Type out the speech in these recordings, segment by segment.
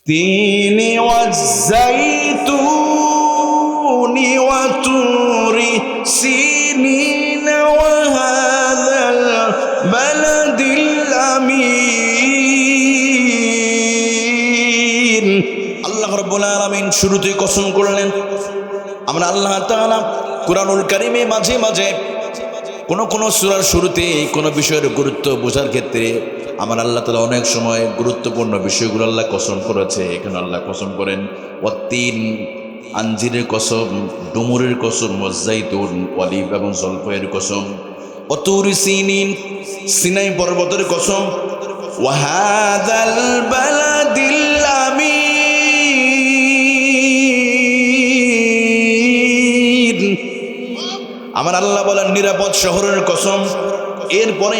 التين والزيتون وطور سينين وهذا البلد الأمين আল্লাহ রাব্বুল আলামিন শুরুতেই কসম করলেন। আমরা আল্লাহ তাআলা কুরআনুল কারীমে মাঝে মাঝে কোন সূরার শুরুতে কোন বিষয়ের গুরুত্ব বোঝার ক্ষেত্রে আমার আল্লাহ তাআলা অনেক সময় গুরুত্বপূর্ণ বিষয়গুলো আল্লাহ কসম করেছে। এখানে আল্লাহ কসম করেন ওয়াত্তিন, আঞ্জিরের কসম, ডুমুরের কসম, ওয়াজ্জাইতুন, অলিভ এবং জলফাইয়ের কসম, ওয়াতুর সিনিন, সিনাই পর্বতের কসম, ওয়াহাদাল বালাদিল আমিন। আমার আল্লাহ বলেন নিরাপদ শহরের কসম। এরপরে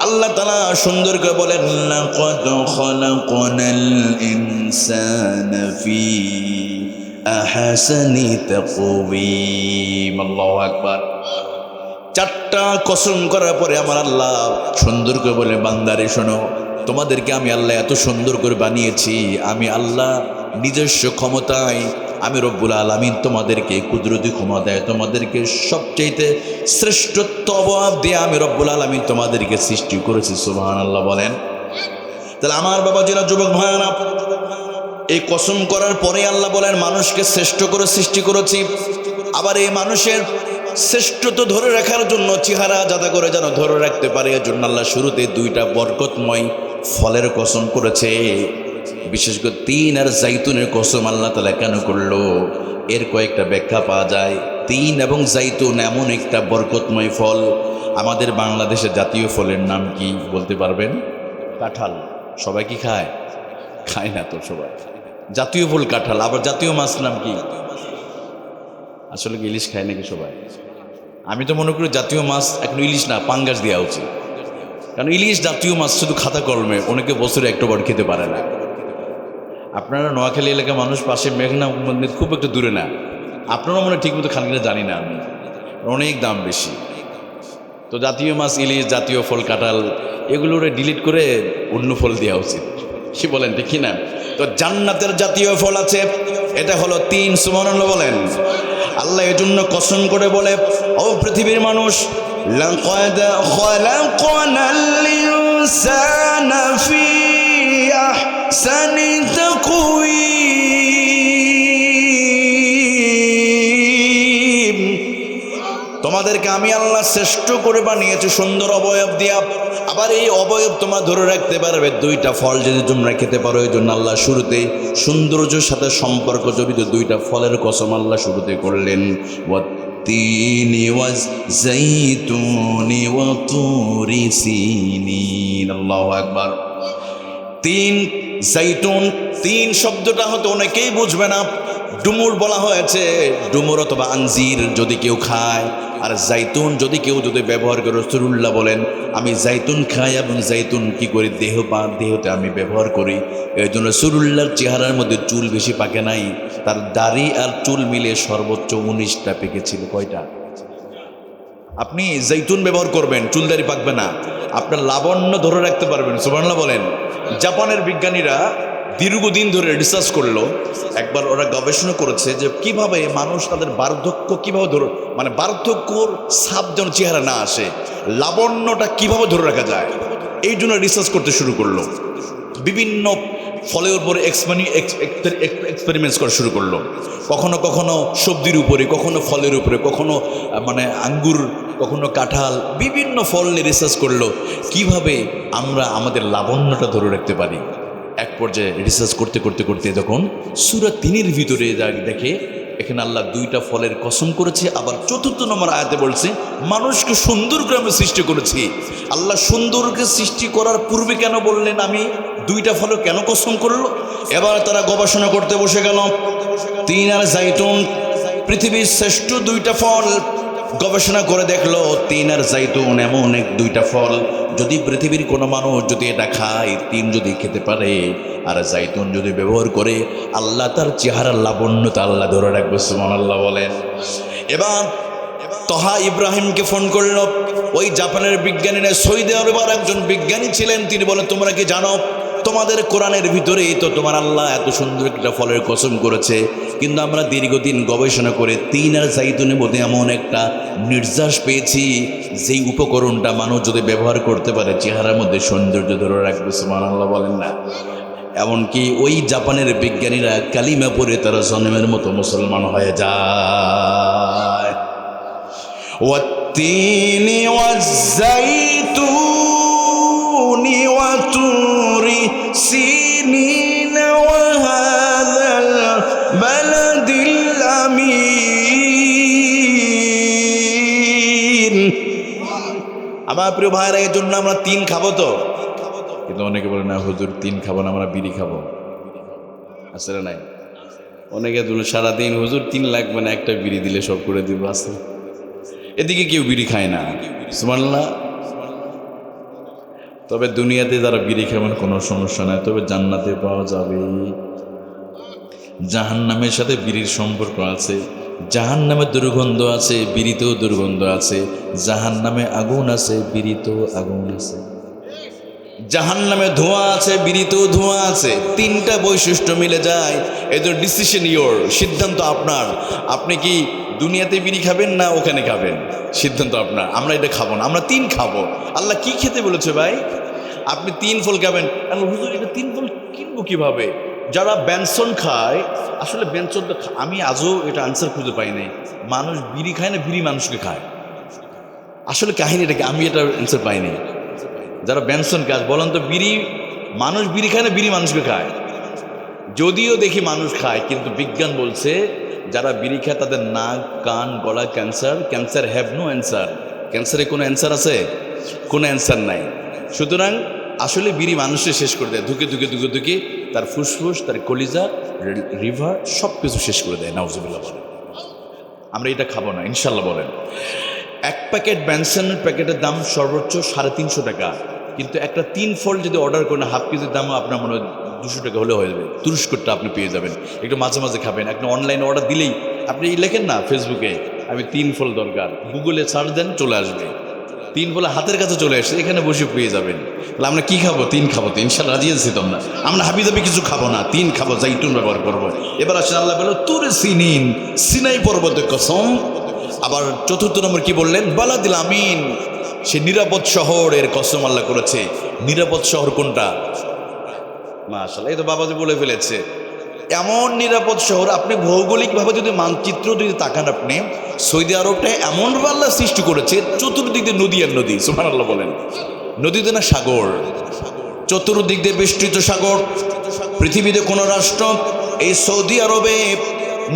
আল্লাহ তাআলা সুন্দর করে বলেন লাকাদ খালাকনাল ইনসানা ফি আহসানি তাকওয়িম। আল্লাহু আকবার। চারটা কসম করার পরে আমার আল্লাহ সুন্দর করে বলে বান্দারে শোনো, তোমাদেরকে আমি আল্লাহ এত সুন্দর করে বানিয়েছি। আমি আল্লাহ নিজস্ব ক্ষমতায় আমি রব্বুল আলামিন তোমাদেরকে কুদরতি ক্ষমতায় তোমাদেরকে সবচেয়ে শ্রেষ্ঠত্ব অবয়ব দিয়ে আমি রব্বুল আলামিন তোমাদেরকে সৃষ্টি করেছি। সুবহানাল্লাহ বলেন। তাহলে আমার বাবাজিরা, যুবক ভাইয়েরা, এই কসম করার পরে আল্লাহ বলেন মানুষকে শ্রেষ্ঠ করে সৃষ্টি করেছি। আবার এই মানুষের শ্রেষ্ঠত্ব ধরে রাখার জন্য চেহারা যাতে করে যেন ধরে রাখতে পারে, এর জন্য আল্লাহ শুরুতে দুইটা বরকতময় ফলের কসম করেছে। বিশেষ করে তিন আর জাইতুনের কসম আল্লাহ তাআলা কেন করলো, এর কয়েকটা ব্যাখ্যা পাওয়া যায়। তিন এবং জাইতুন এমন একটা বরকতময় ফল। আমাদের বাংলাদেশের জাতীয় ফলের নাম কি বলতে পারবেন? কাঁঠাল। সবাই কি খায়? খায় না তো সবাই। জাতীয় ফল কাঁঠাল। আবার জাতীয় মাছ নাম কি? আসলে কি ইলিশ খায় নাকি সবাই? আমি তো মনে করি জাতীয় মাছ এখন ইলিশ না, পাঙ্গাস দেওয়া উচিত। কারণ ইলিশ জাতীয় মাছ শুধু খাতা কলমে, অনেকে বছরে একটা বার খেতে পারে না। আপনারা নোয়াখালী এলাকার মানুষ, পাশে মেঘনা মন্দির খুব একটা দূরে না। আপনারা মনে ঠিক মতো খান কিনা জানি না আমি, অনেক দাম বেশি। তো জাতীয় মাছ ইলিশ, জাতীয় ফল কাঁঠাল, এগুলোর ডিলিট করে অন্য ফল দেওয়া উচিত। কি বলেন ঠিক কিনা? তো জান্নাতের জাতীয় ফল আছে, এটা হলো তিন। সুবহানাল্লাহ বলেন। আল্লাহ এজন্য কসম করে বলে, ও পৃথিবীর মানুষ, লাকাদ খালাকনাল ইনসানা ফি আহসানি তাকওয়িম। তোমাদেরকে আমি আল্লাহ শ্রেষ্ঠ করে বানিয়েছি সুন্দর অবয়ব দিয়া। আবার এই অবয়ব তোমরা ধরে রাখতে পারবে দুইটা ফল যদি তোমরা খেতে পারো। এই জন্য আল্লাহ শুরুতে সৌন্দর্যের সাথে সম্পর্ক জড়িত দুইটা ফলের কসম আল্লাহ শুরুতে করলেন। ওয়াত্তিনি ওয়াজ্জাইতুনি ওয়াতুরি সিনিন। আল্লাহু আকবার। তিন, জাইতুন। তিন শব্দটা হয়তো অনেকেই বুঝবে না। ডুমুর বলা হয়েছে, ডুমুর অথবা আঞ্জির যদি কেউ খায়, আর জাইতুন কেউ ব্যবহার করে। রাসূলুল্লাহ বলেন আমি জাইতুন খাই এবং জাইতুন কি করি দেহতে আমি ব্যবহার করি। এই জন্য রাসূলুল্লাহর চেহারার মধ্যে চুল বেশি পাকে নাই, তার দাড়ি আর চুল মিলে সর্বোচ্চ 19টা পেকেছিল। কয়টা? আপনি জাইতুন ব্যবহার করবেন, চুল দাড়ি পাকবে না, আপনার লাবণ্য ধরে রাখতে পারবেন। সুবহানাল্লাহ বলেন। জাপানের বিজ্ঞানীরা দীর্ঘদিন ধরে রিসার্চ করলো। একবার ওরা গবেষণা করেছে যে কিভাবে মানুষ তাদের বার্ধক্য কিভাবে বার্ধক্যর ছাপ যেন চেহারা না আসে, লাবণ্যটা কিভাবে ধরে রাখা যায়। এই জন্য রিসার্চ করতে শুরু করলো। বিভিন্ন ফলের উপরে এক্সপেরিমেন্টস করা শুরু করলো। কখনো কখনো সবজির উপরে, কখনো ফলের উপরে, কখনো আঙ্গুর, কখনো কাঁঠাল, বিভিন্ন ফল নিয়ে রিসার্চ করলো কিভাবে আমরা আমাদের লাবণ্যটা ধরে রাখতে পারি। এক পর্যায়ে রিসার্চ করতে যখন সূরা 3-এর ভিতরে দেখে এখানে আল্লাহ দুইটা ফলের কসম করেছে। আবার 4 নম্বর আয়াতে বলছে মানুষকে সুন্দর করে আমি সৃষ্টি করেছি। আল্লাহ সুন্দরকে সৃষ্টি করার পূর্বে কেন বললেন আমি দুইটা ফলের কেন কসম করলো? এবার তারা গবেষণা করতে বসে গেল। তিন আর জাইতুন পৃথিবীর শ্রেষ্ঠ দুইটা ফল। গবেষণা করে দেখলো তিন আর জাইতুন এমন দুইটা ফল, যদি পৃথিবীর কোনো মানুষ যদি এটা খায়, তিন যদি খেতে পারে আর জাইতুন যদি ব্যবহার করে, আল্লাহ তার চেহারার লাবণ্যতা আল্লাহ ধরে রাখবে। সুবহানাল্লাহ বলেন। এবার তহা ইব্রাহিমকে ফোন করলো। ওই জাপানের বিজ্ঞানীরা, সৌদি আরবের একজন বিজ্ঞানী ছিলেন, তিনি বলেন তোমরা কি জানো তোমাদের কোরআনের ভিতরেই তো তোমার আল্লাহ এত সুন্দর একটা ফলের কসম করেছে, কিন্তু আমরা দীর্ঘদিন গবেষণা করে তিন আর জাইতুনের মধ্যে এমন একটা নির্যাস পেয়েছি যেই উপকরণটা মানুষ যদি ব্যবহার করতে পারে চেহারার মধ্যে সৌন্দর্য ধরে রাখবে। সুবহানাল্লাহ বলেন না? এমনকি ওই জাপানের বিজ্ঞানীরা কালিমা পড়ে তারা জন্মের মতো মুসলমান হয়ে যায়। ওয়াত্তিনি ওয়াজ্জাইতুনি ওয়া তুরি সিনিন ওয়া হাযাল বালাদিল আমিন। আমার প্রিয় ভাইরা, এই জন্য আমরা তিন খাবো তো, কিন্তু অনেকে বলে না হুজুর তিন খাবো না, আমরা বিড়ি খাবো। আসলে নাই, অনেকে বলে সারাদিন হুজুর তিন লাগবে না, একটা বিড়ি দিলে সব করে দিব। আসলে এদিকে কেউ বিড়ি খায় না, সুবহানাল্লাহ। তবে দুনিয়াতে যারা বিড়ি খাবেন কোনো সমস্যা নাই, তবে জান্নাতে পাওয়া যাবে। জাহান্নামের সাথে বিড়ির সম্পর্ক আছে। জাহান্নামে দুর্গন্ধ আছে, বিড়িতেও দুর্গন্ধ আছে। জাহান্নামে আগুন আছে, বিড়িতেও আগুন আছে। জাহান্নামে ধোঁয়া আছে, বিড়িতেও ধোঁয়া আছে। তিনটা বৈশিষ্ট্য মিলে যায়। এদের ডিসিশন ইয়োর, সিদ্ধান্ত আপনার। আপনি কি দুনিয়াতে বিড়ি খাবেন না ওখানে খাবেন, সিদ্ধান্ত আপনার। আমরা এটা খাবো না, আমরা তিন খাবো। আল্লাহ কি খেতে বলেছে ভাই? আপনি তিন ফল খাবেন। হুজুর এটা তিন ফল কিনবো কিভাবে? যারা বেনসন খায়, আসলে বেনসনটা আমি আজও এটা আনসার খুঁজে পাই নাই। মানুষ বিড়ি খায় না বিড়ি মানুষকে খায়? আসলে কাহিনীটাকে আমি এটা অ্যান্সার পাইনি। যারা বেনসন কাজ বলেন তো, বিড়ি মানুষ বিড়ি খায় না বিড়ি মানুষকে খায়? যদিও দেখি মানুষ খায়, কিন্তু বিজ্ঞান বলছে যারা বিড়ি খায় তাদের নাক, কান, গলা cancer. Cancer have no answer. ক্যান্সারে কোনো অ্যান্সার আছে? কোনো অ্যান্সার নাই। সুতরাং আসলে বিড়ি মানুষের শেষ করে দেয়, ধুকে ধুকে ধুকে ধুকে তার ফুসফুস, তার কলিজা, লিভার সব কিছু শেষ করে দেয়। নাউজুবিল্লাহ বলেন। আমরা এটা খাবো না ইনশাল্লাহ বলেন। এক প্যাকেট বেনসনের প্যাকেটের দাম সর্বোচ্চ 350 টাকা, কিন্তু একটা তিন ফল যদি অর্ডার করেন হাফ কেজির দামও আপনার মনে হয় 200 টাকা হলে হয়ে যাবে। তুরস্করটা আপনি পেয়ে যাবেন, একটু মাঝে মাঝে খাবেন। একটা অনলাইনে অর্ডার দিলেই আপনি লেখেন না ফেসবুকে আমি তিন ফল দরকার, গুগলে সার্চ দেন চলে আসবে। তিন ফল হাতের কাছে চলে আসছে, এখানে বসে পেয়ে যাবেন। তাহলে আমরা কি খাবো? তিন খাবো তো ইনশাল্লাহ রাজি আছি তো আমরা। আমরা হাবি দাবি কিছু খাবো না, তিন খাবো, জাইতুন ব্যবহার করবো। এবার আসেন আল্লাহ বলল তুরে সিনিন, সিনাই পর্বতের কসম। আবার চতুর্থ নম্বর কি বললেন? বালাদিল আমিন, সে নিরাপদ শহরের কসম আল্লাহ করেছে। নিরাপদ শহর কোনটা? মাশাআল্লাহ, এই তো বাবাজি বলে ফেলেছে। এমন নিরাপদ শহর, আপনি ভৌগোলিকভাবে যদি মানচিত্র যদি তাকান, আপনি সৌদি আরবটা এমনভাবে আল্লাহ সৃষ্টি করেছে, চতুর্দিক দিয়ে নদী আর নদী। সুবহানাল্লাহ বলেন। নদীতে না সাগর, চতুর্দিক দিয়ে বিস্তৃত সাগর। পৃথিবীতে কোনো রাষ্ট্র এই সৌদি আরবে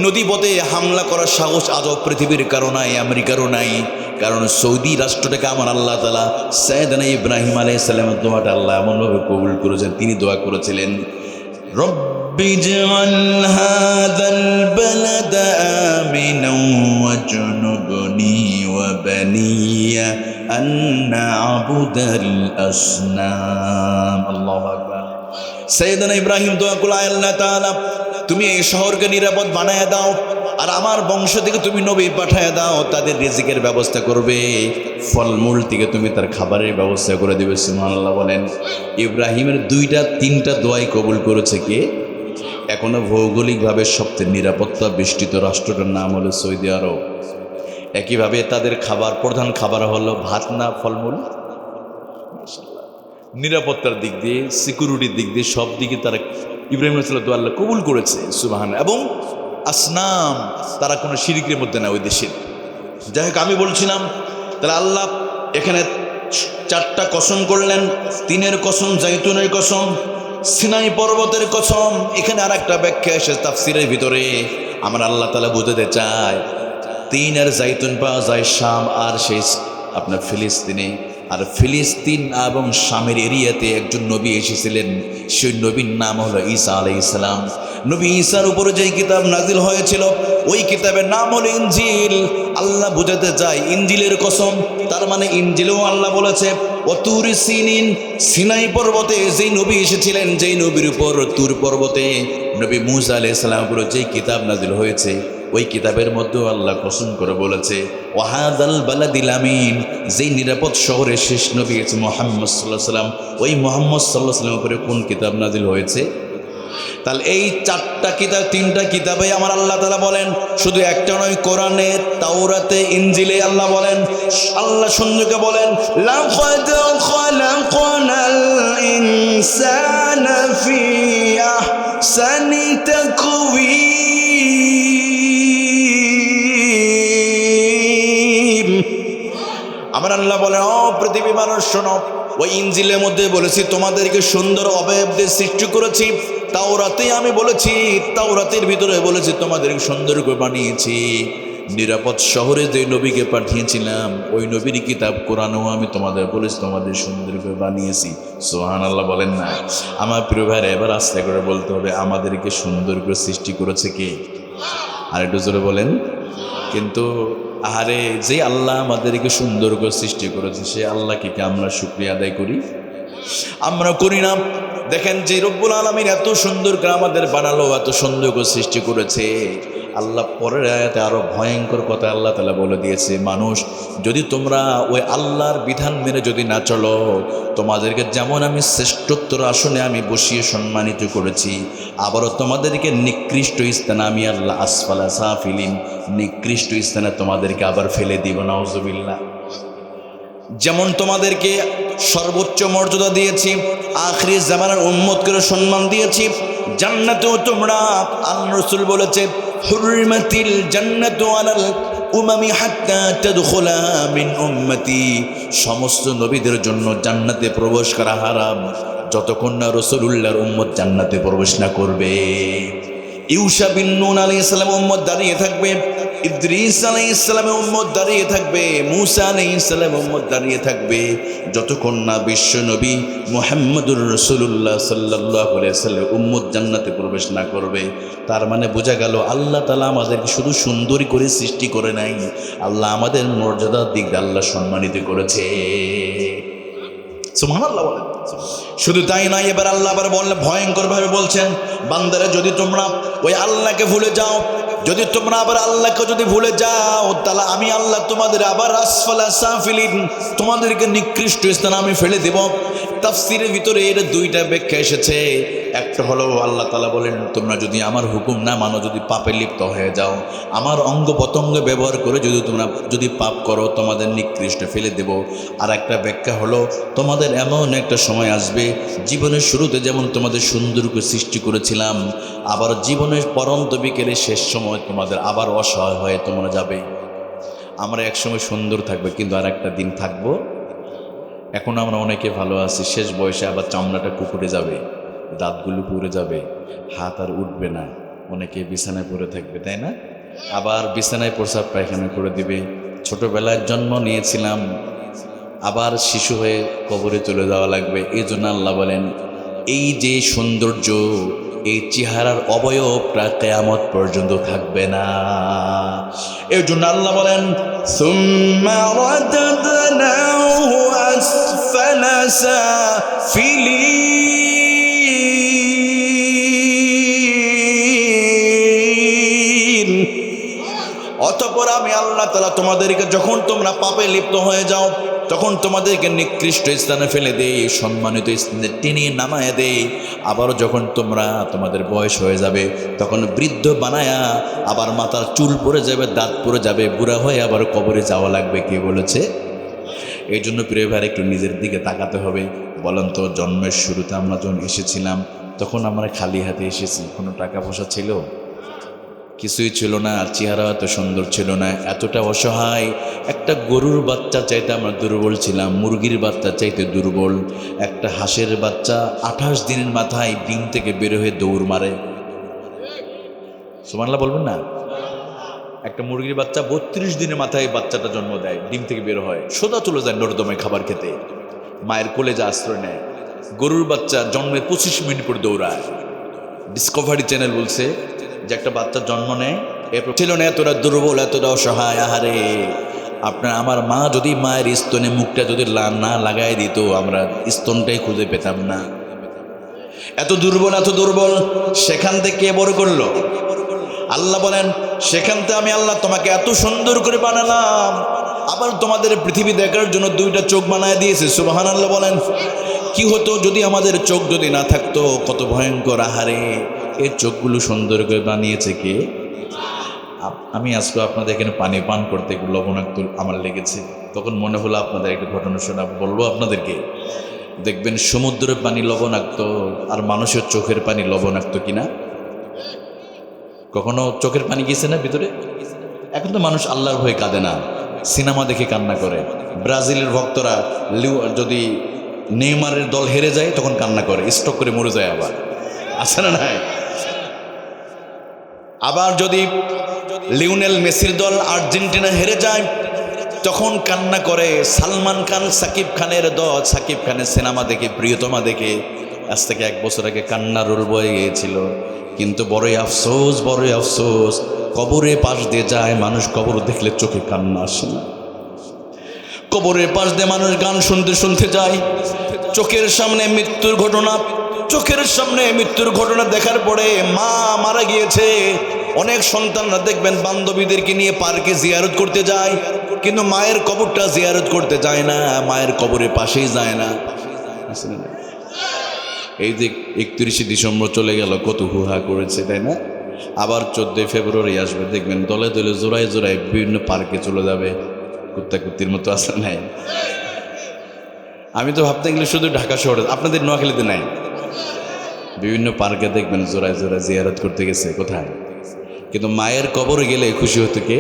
নদীপথে হামলা করার সাহস আজও পৃথিবীর কারো নাই, আমেরিকারও নাই। কারণ সৌদি রাষ্ট্রটাকে আমার আল্লাহ তাআলা সাইয়েদনা ইব্রাহিম আলাইহিস সালামের দোয়াটা আল্লাহ এমনভাবে কবুল করেছেন। তিনি দোয়া করেছিলেন, রব্বি জাআল হাযাল বালাদা আমিনা ওয়াজনুবনি ওয়া বানিয়া আন না'বুদাল আসনাম। আল্লাহু আকবার। সাইয়েদনা ইব্রাহিম দোয়া করলেন, আল্লাহ তাআলা তুমি এই শহরকে নিরাপদ বানায় দাও, আর আমার বংশ থেকে তুমি নবী পাঠায় দাও, তাদের রিজিকের ব্যবস্থা করবে, ফলমূল থেকে তুমি তার খাবারের ব্যবস্থা করে দেবে। সুবহানাল্লাহ বলেন। ইব্রাহিমের দুইটা তিনটা দোয়াই কবুল করেছে কে? এখনো ভৌগোলিকভাবে সবচেয়ে নিরাপত্তা বেষ্টিত রাষ্ট্রটার নাম হলো সৌদি আরব। একইভাবে তাদের খাবার, প্রধান খাবার হলো ভাত না ফলমূল। নিরাপত্তার দিক দিয়ে, সিকিউরিটির দিক দিয়ে, সব দিকে তারা ইব্রাহিম আলাইহিস দোয়া আল্লাহ কবুল করেছে। সুবহান। এবং আসনাম, তারা কোনো শিরকের মধ্যে না ওই দেশের। যাই হোক, আমি বলছিলাম তাহলে আল্লাহ এখানে চারটা কসম করলেন। তিনের কসম, জাইতুনের কসম, সিনাই পর্বতের কসম। এখানে আর একটা ব্যাখ্যা এসে তাফসিরের ভিতরে আমার আল্লাহ তাআলা বুঝাতে চায়, তিন আর জাইতুন পাওয়া যায় শাম আর সেই আপনার ফিলিস্তিনে। আর ফিলিস্তিন এবং শামের এরিয়াতে একজন নবী এসেছিলেন, সেই নবীর নাম হলো ঈসা আলাইহিস সালাম। নবী ঈসার উপরে যেই কিতাব নাজিল হয়েছিল ওই কিতাবের নাম হলো ইনজিল। আল্লাহ বুঝাতে চায় ইনজিলের কসম, তার মানে ইনজিলেও আল্লাহ বলেছে ওয়াতুরি সিনিন, সিনাই পর্বতে যেই নবী এসেছিলেন, যেই নবীর উপর তুর পর্বতে নবী মূসা আলাইহিস সালামের উপর যেই কিতাব নাজিল হয়েছে ওই কিতাবের মধ্যেও আল্লাহ কসম করে বলেছে ওয়াহাদাল বালাদিল আমিন, যেই নিরাপদ শহরে শেষ নবী আছে মুহাম্মদ সাল্লাল্লাহু আলাইহি ওয়াসাল্লাম, ওই মুহাম্মদ সাল্লাল্লাহু আলাইহি ওয়াসাল্লামের উপরে কোন কিতাব নাজিল হয়েছে? তাহলে এই চারটা কিতাব, তিনটা কিতাবে আমার আল্লাহ তাআলা বলেন, শুধু একটা নয়, কোরআনে, তাওরাতে, ইনজিলে আল্লাহ বলেন, আল্লাহ সুন্দরকে বলেন লাকাদ খালাকনাল ইনসানা ফি আহসানি তাকওয়িম। আমার আল্লাহ বলেন, ও পৃথিবী মানুষ শোনো, ওই ইনজিলের মধ্যে বলেছি তোমাদেরকে সুন্দর অবয়ব দিয়ে সৃষ্টি করেছি, তাওরাতে আমি বলেছি, তাওরাতের ভিতরে বলেছি তোমাদেরকে সুন্দর করে বানিয়েছি। নিরাপদ শহরে যে নবীকে পাঠিয়েছিলাম ওই নবীর কিতাব কোরআনও আমি তোমাদের বলেছি তোমাদের সুন্দর করে বানিয়েছি। সুবহানাল্লাহ বলেন না? আমার প্রিয় ভাইরা, এবার আস্তে করে বলতে হবে আমাদেরকে সুন্দর করে সৃষ্টি করেছে কে? আর একটু জোরে বলেন। কিন্তু আরে যে আল্লাহ আমাদেরকে সুন্দর করে সৃষ্টি করেছে সে আল্লাহকে কি আমরা শুকরিয়া আদায় করি? আমরা করি না। দেখেন যে রব্বুল আলামিন এত সুন্দর করে আমাদের বানালো, এত সুন্দর করে সৃষ্টি করেছে, আল্লাহ পরের আয়াতে আরো ভয়ঙ্কর কথা আল্লাহ তাআলা বলে দিয়েছে, মানুষ যদি তোমরা ওই আল্লাহর বিধান মেনে যদি না চলো, তোমাদেরকে যেমন আমি শ্রেষ্ঠত্বর আসনে আমি বসিয়ে সম্মানিত করেছি, আবারও তোমাদেরকে নিকৃষ্ট স্থানে আমি আল্লাহ আসফালা সাফিলিন, নিকৃষ্ট স্থানে তোমাদেরকে আবার ফেলে দিব। নাউজুবিল্লাহ। যেমন তোমাদেরকে সর্বোচ্চ মর্যাদা দিয়েছি, আখিরি জামানার উম্মত করে সম্মান দিয়েছি, জান্নাতেও তোমরা, আল্লাহ রাসূল বলেছে হুরমাতিল জান্নাতু আলাল উমামি হাত্তা তাদখুলা মিন উম্মতি, সমস্ত নবীদের জন্য জান্নাতে প্রবেশ করা হারাম যতক্ষণ না রাসূলুল্লাহর উম্মত জান্নাতে প্রবেশ না করবে। ইউসা বিন নুন আলাইহিস সালাম উম্মত দাঁড়িয়ে থাকবে, ইদ্রিস আলাইহিস সালামের উম্মত দাঁড়িয়ে থাকবে, মূসা আলাইহিস সালামের উম্মত দাঁড়িয়ে থাকবে, যতক্ষণ না বিশ্ব নবী মুহাম্মদুর রাসূলুল্লাহ সাল্লাল্লাহু আলাইহি ওয়াসাল্লাম উম্মত জান্নাতে প্রবেশ না করবে। তার মানে বোঝা গেল আল্লাহ তাআলা আমাদেরকে শুধু সুন্দরী করে সৃষ্টি করে নাই, আল্লাহ আমাদের মর্যাদার দিক দিয়ে আল্লাহ সম্মানিত করেছে। সুবহানাল্লাহ বলেন। শুধু তাই নয়, এবার আল্লাহ আবার বললেন, ভয়ঙ্কর ভাবে বলছেন, বান্দারা যদি তোমরা ওই আল্লাহকে ভুলে যাও, যদি তোমরা আবার আল্লাহকে যদি ভুলে যাও, তাহলে আমি আল্লাহ তোমাদের আবার আসফালা সাফিলিন, তোমাদেরকে নিকৃষ্ট স্থানে আমি ফেলে দেব। তাফসীরের ভিতরে এর দুইটা ব্যাখ্যা এসেছে। একটা হলো আল্লাহ তাআলা বলেন, তোমরা যদি আমার হুকুম না মানো, যদি পাপে লিপ্ত হয়ে যাও, আমার অঙ্গ প্রত্যঙ্গ ব্যবহার করে তোমরা যদি পাপ করো, তোমাদের নিকৃষ্ট ফেলে দেব। আর একটা ব্যাখ্যা হলো, তোমাদের এমন একটা সময় আসবে, জীবনের শুরুতে যেমন তোমাদের সুন্দর করে সৃষ্টি করেছিলাম, আবার জীবনের পরন্ত বিকেলে শেষ সময় তোমাদের আবার অসহায় হয়ে তোমরা যাবে। আমরা একসময় সুন্দর থাকবে, কিন্তু আর একটা দিন থাকবো, এখন আমরা অনেকে ভালো আছি, শেষ বয়সে আবার চামড়াটা কুকুরে যাবে, দাঁতগুলো পুড়ে যাবে, হাত আর উঠবে না, অনেকে বিছানায় পড়ে থাকবে, তাই না? আবার বিছানায় প্রস্রাব পায়খানা করে দিবে। ছোটবেলায় জন্ম নিয়েছিলাম, আবার শিশু হয়ে কবরে চলে যাওয়া লাগবে। এই জন্য আল্লাহ বলেন, এই যে সৌন্দর্য, এই চেহারার অবয়বটা কিয়ামত পর্যন্ত থাকবে না। এই জন্য আল্লাহ বলেন, সুম্মা রাদাদনাহু আসফালা সাফিলিন। অতঃপর আমি আল্লাহ তাআলা তোমাদেরকে, যখন তোমরা পাপে লিপ্ত হয়ে যাও, তখন তোমাদেরকে নিকৃষ্ট স্থানে ফেলে দেই, সম্মানিত স্থানে টেনে নামায় দেই। আবারও যখন তোমাদের বয়স হয়ে যাবে, তখন বৃদ্ধ বানায়া আবার মাথার চুল পড়ে যাবে, দাঁত পড়ে যাবে, বুড়া হয়ে আবার কবরে যাওয়া লাগবে। কে বলেছে? এই জন্য প্রিয় ভাই, একটু নিজের দিকে তাকাতে হবে। বলেন তো, জন্মের শুরুতে আমরা যখন এসেছিলাম, তখন আমরা খালি হাতে এসেছি, কোনো টাকা পয়সা ছিল? কিছুই ছিল না। আর চেহারা এত সুন্দর ছিল না, এতটা অসহায়। একটা গরুর বাচ্চা চাইতে আমরা দুর্বল ছিলাম, মুরগির বাচ্চা চাইতে দুর্বল। একটা হাঁসের বাচ্চা 28 দিনের মাথায় ডিম থেকে বের হয়ে দৌড় মারে। সুবহানাল্লাহ বলবেন না? একটা মুরগির বাচ্চা 32 দিনের মাথায় বাচ্চাটা জন্ম দেয়, ডিম থেকে বের হয়, সোজা চলে যায় নর্দমায় খাবার খেতে, মায়ের কোলেজে আশ্রয় নেয়। গরুর বাচ্চা জন্মের 25 মিনিট পর দৌড়ায়। ডিসকভারি চ্যানেল বলছে যে একটা বাচ্চা জন্ম নেয়, এরপর ছিল না, এতটা দুর্বল, এতটা অসহায়। আহারে, আমার মা যদি মায়ের স্তনে মুখটা যদি না লাগাই দিত, আমরা স্তনটাই খুঁজে পেতাম না। এত দুর্বল, এত দুর্বল। সেখান থেকে বড় করলো আল্লাহ বলেন সেখান থেকে আমি আল্লাহ তোমাকে এত সুন্দর করে বানালাম, আবার তোমাদের পৃথিবী দেখার জন্য দুইটা চোখ বানায় দিয়েছে। সুবহানাল্লাহ বলেন। কি হতো যদি আমাদের চোখ যদি না থাকতো, কত ভয়ঙ্কর আহারে। এই চোখগুলো সুন্দর করে বানিয়েছে কে? আমি আজকে আপনাদের এখানে পানি পান করতে একটু লবণাক্ত আমার লেগেছে, তখন মনে হলো আপনাদের একটা ঘটনা শোনা বলবো আপনাদেরকে। দেখবেন সমুদ্রের পানি লবণাক্ত আর মানুষের চোখের পানি লবণাক্ত কিনা? কখনো চোখের পানি গেছে না ভিতরে? এখন তো মানুষ আল্লাহর ভয়ে কাঁদে না, সিনেমা দেখে কান্না করে। ব্রাজিলের ভক্তরা যদি নেইমারের দল হেরে যায় তখন কান্না করে, স্ট্রোক করে মরে যায়। আবার আছে না নাই? আবার যদি লিওনেল মেসির দল আর্জেন্টিনা হেরে যায় তখন কান্না করে। সালমান খান সাকিব খানের দল, সাকিব খানের সিনেমা দেখে, প্রিয়তমা দেখে আজ থেকে 1 বছর আগে কান্নার রোল বয়ে গিয়েছিল। কিন্তু বড়ই আফসোস, বড়ই আফসোস, কবরের পাশ দিয়ে যায় মানুষ, কবর দেখলে চোখে কান্না আসে না। কবরের পাশ দিয়ে মানুষ গান শুনতে শুনতে যায়, চোখের সামনে মৃত্যুর ঘটনা, চোখের সামনে মৃত্যুর ঘটনা দেখার পরে মা মারা গিয়েছে। অনেক সন্তানরা দেখবেন বান্ধবীদেরকে নিয়ে পার্কে জিয়ারত করতে যায়, কিন্তু মায়ের কবরটা জিয়ারত করতে যায় না, মায়ের কবরের পাশেই যায় না। এই যে 31শে ডিসেম্বর চলে গেল, কত হুহা করেছে, তাই না? আবার 14ই ফেব্রুয়ারি আসবে, দেখবেন দলে দলে জোড়ায় জোড়ায় বিভিন্ন পার্কে চলে যাবে, কুত্তা কুত্তির মতো। আসলে নাই? আমি তো ভাবতে গেলে শুধু ঢাকা শহরে, আপনাদের নোয়াখালীতে নাই, বিভিন্ন পার্কে দেখবেন জোড়ায় জোড়ায় জিয়ারত করতে গেছে। কোথায়? কিন্তু মায়ের কবরে গেলে খুশি হতো কে?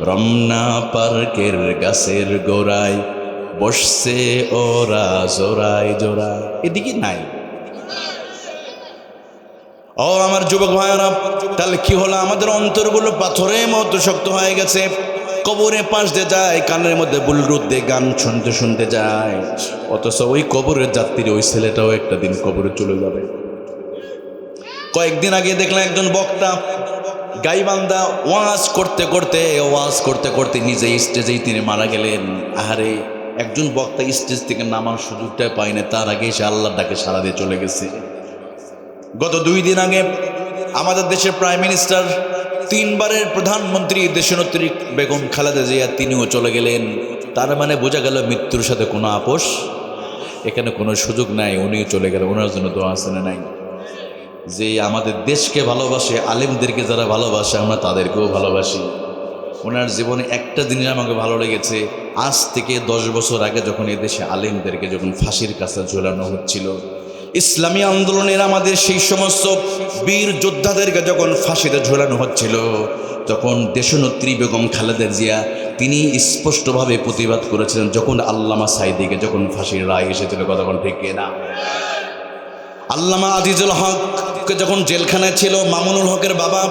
রমনা পার্কের গাছের গোড়ায় বসছে ওরা জোড়ায় জোড়ায়। এদিকে নাই। ও আমার যুবক ভাইয়েরা, তাহলে কি হলো? আমাদের অন্তরগুলো পাথরের মতো শক্ত হয়ে গেছে। কবরের পাশ দিয়ে যায়, কানের মধ্যে বুলরুদ দিয়ে গান শুনতে শুনতে যায়, অথচ ওই কবরের যাত্রী ওই ছেলেটাও একটা দিন কবরে চলে যাবে। কয়েকদিন আগে দেখলাম একজন বক্তা গাইবান্ধা ওয়াজ করতে করতে নিজে স্টেজেই তিনি মারা গেলেন। আহারে, একজন বক্তা স্টেজ থেকে নামার সুযোগটা পায় না, তার আগে সে আল্লাহর ডাকে সাড়া দিয়ে চলে গেছে। গত 2 দিন আগে আমাদের দেশের প্রাইম মিনিস্টার, 3বারের প্রধানমন্ত্রী দেশনেত্রী বেগম খালেদা জিয়া, তিনিও চলে গেলেন। তার মানে বোঝা গেল মৃত্যুর সাথে কোনো আপোষ এখানে কোনো সুযোগ নাই। উনিও চলে গেলেন, ওনার জন্য দোয়া আছে না নাই? যে আমাদের দেশকে ভালোবাসে, আলেমদেরকে যারা ভালোবাসে, আমরা তাদেরকেও ভালোবাসি। ওনার জীবনে একটা জিনিস আমাকে ভালো লেগেছে, আজ থেকে 10 বছর আগে যখন এদেশে আলেমদেরকে যখন ফাঁসির কাছে ঝোলানো হচ্ছিল, ইসলামী আন্দোলনের আমাদের সেই সমস্ত বীর যোদ্ধাদেরকে যখন ফাঁসিতে ঝোলানো হচ্ছিল, তখন দেশনেত্রী বেগম খালেদা জিয়া তিনি স্পষ্টভাবে প্রতিবাদ করেছিলেন। যখন আল্লামা সাঈদীকে যখন ফাঁসির রায় এসেছিল, কতক্ষণ ঠিক না? আল্লামা আজিজুল হককে যখন জেলখানায় ছিল, মামুনুল হকের বাবা,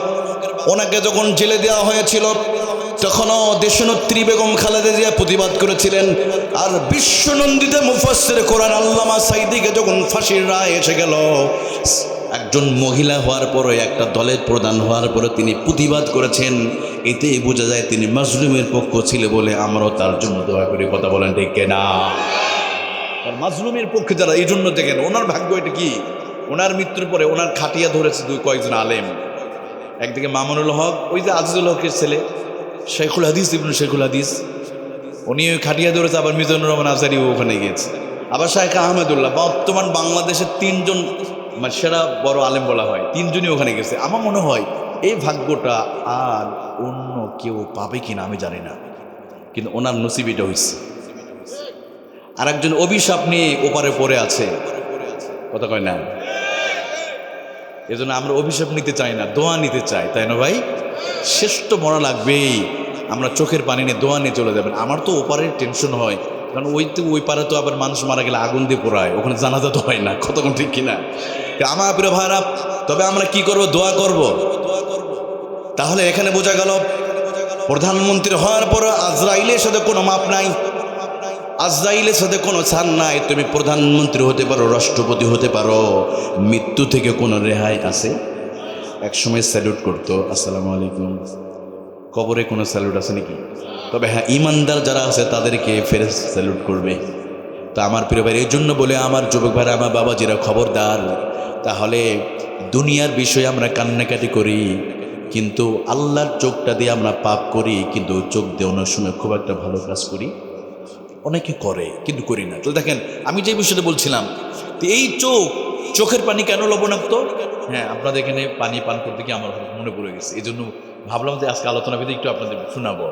ওনাকে যখন জেলে দেওয়া হয়েছিল, তখনও দেশনেত্রী বেগম খালেদা জিয়া প্রতিবাদ করেছিলেন। আর বিশ্বনন্দিত মুফাসসির কোরআন আল্লামা সাঈদীকে যখন ফাঁসির রায় এসে গেল, একজন মহিলা হওয়ার পরে, একটা দলের প্রধান হওয়ার পরে তিনি প্রতিবাদ করেছেন। এতেই বোঝা যায় তিনি মাজলুমের পক্ষ ছিল বলে আমরাও তার জন্য দোয়া করি। কথা বলেন ঠিক না? মাজলুমের পক্ষে যারা, এই জন্য দেখেন ওনার ভাগ্য এটা কি, ওনার মৃত্যুর পরে ওনার খাটিয়া ধরেছে কয়েকজন আলেম। একদিকে মামুনুল হক, ওই যে আজিজুল হকের ছেলে শেখুল হাদিস, ইবনে শেখুল হাদিস, উনি ওই খাটিয়া ধরেছে। আবার মিজানুর রহমান আজহারিও ওখানে গিয়েছে। আবার শাইখ আহমেদুল্লাহ, বর্তমান বাংলাদেশের 3জন মানে সেরা বড় আলেম বলা হয়, 3জনই ওখানে গেছে। আমার মনে হয় এই ভাগ্যটা আর অন্য কেউ পাবে কিনা আমি জানি না, কিন্তু ওনার নসিবিটা হয়েছে। আর একজন অভিশাপ নিয়ে ওপারে পড়ে আছে, কথা কয় না? এজন্য আমরা অভিশাপ নিতে চাই না, দোয়া নিতে চাই, তাই না ভাই? শেষ তো মরা লাগবেই। আমরা চোখের পানি নিয়ে দোয়া নিয়ে চলে যাবেন। আমার তো ওপারের টেনশন হয়, কারণ ওই পারে তো আবার মানুষ মারা গেলে আগুন দিয়ে পোড়ায়, ওখানে জানাজা তো হয় না। কতক্ষণ ঠিক কিনা? আমার প্রিয় ভাইরা, তবে আমরা কি করব? দোয়া করব। তাহলে এখানে বোঝা গেল প্রধানমন্ত্রী হওয়ার পর আজরাইলের সাথে কোনো মাপ নাই, আজরাইলের সাথে কোনো ছাড় নাই। তুমি প্রধানমন্ত্রী হতে পারো, রাষ্ট্রপতি হতে পারো, মৃত্যু থেকে কোনো রেহাই আছে? একসময় স্যালুট করতো, আসসালামু আলাইকুম। কবরে কোনো স্যালুট আছে নাকি? তবে হ্যাঁ, ইমানদার যারা আছে তাদেরকে ফেরেশ স্যালুট করবে। তো আমার প্রিয় ভাই, এই জন্য বলে আমার যুবক ভাইরা, আমার বাবাজিরা, খবরদার। তাহলে দুনিয়ার বিষয়ে আমরা কান্নাকাটি করি, কিন্তু আল্লাহর চোখটা দিয়ে আমরা পাপ করি, কিন্তু চোখ দিয়ে অনেক সময় খুব একটা ভালো কাজ করি, অনেকে করে কিন্তু করি না। তো দেখেন, আমি যে বিষয়টা বলছিলাম, তো এই চোখের পানি কেন লবণাক্ত? হ্যাঁ, আপনাদের এখানে পানি পান করতে গিয়ে আমার মনে পড়ে গেছে, এই জন্য ভাবলাম যে আজকে আলোচনা ভিত্তিক একটু আপনাদের শোনাবো।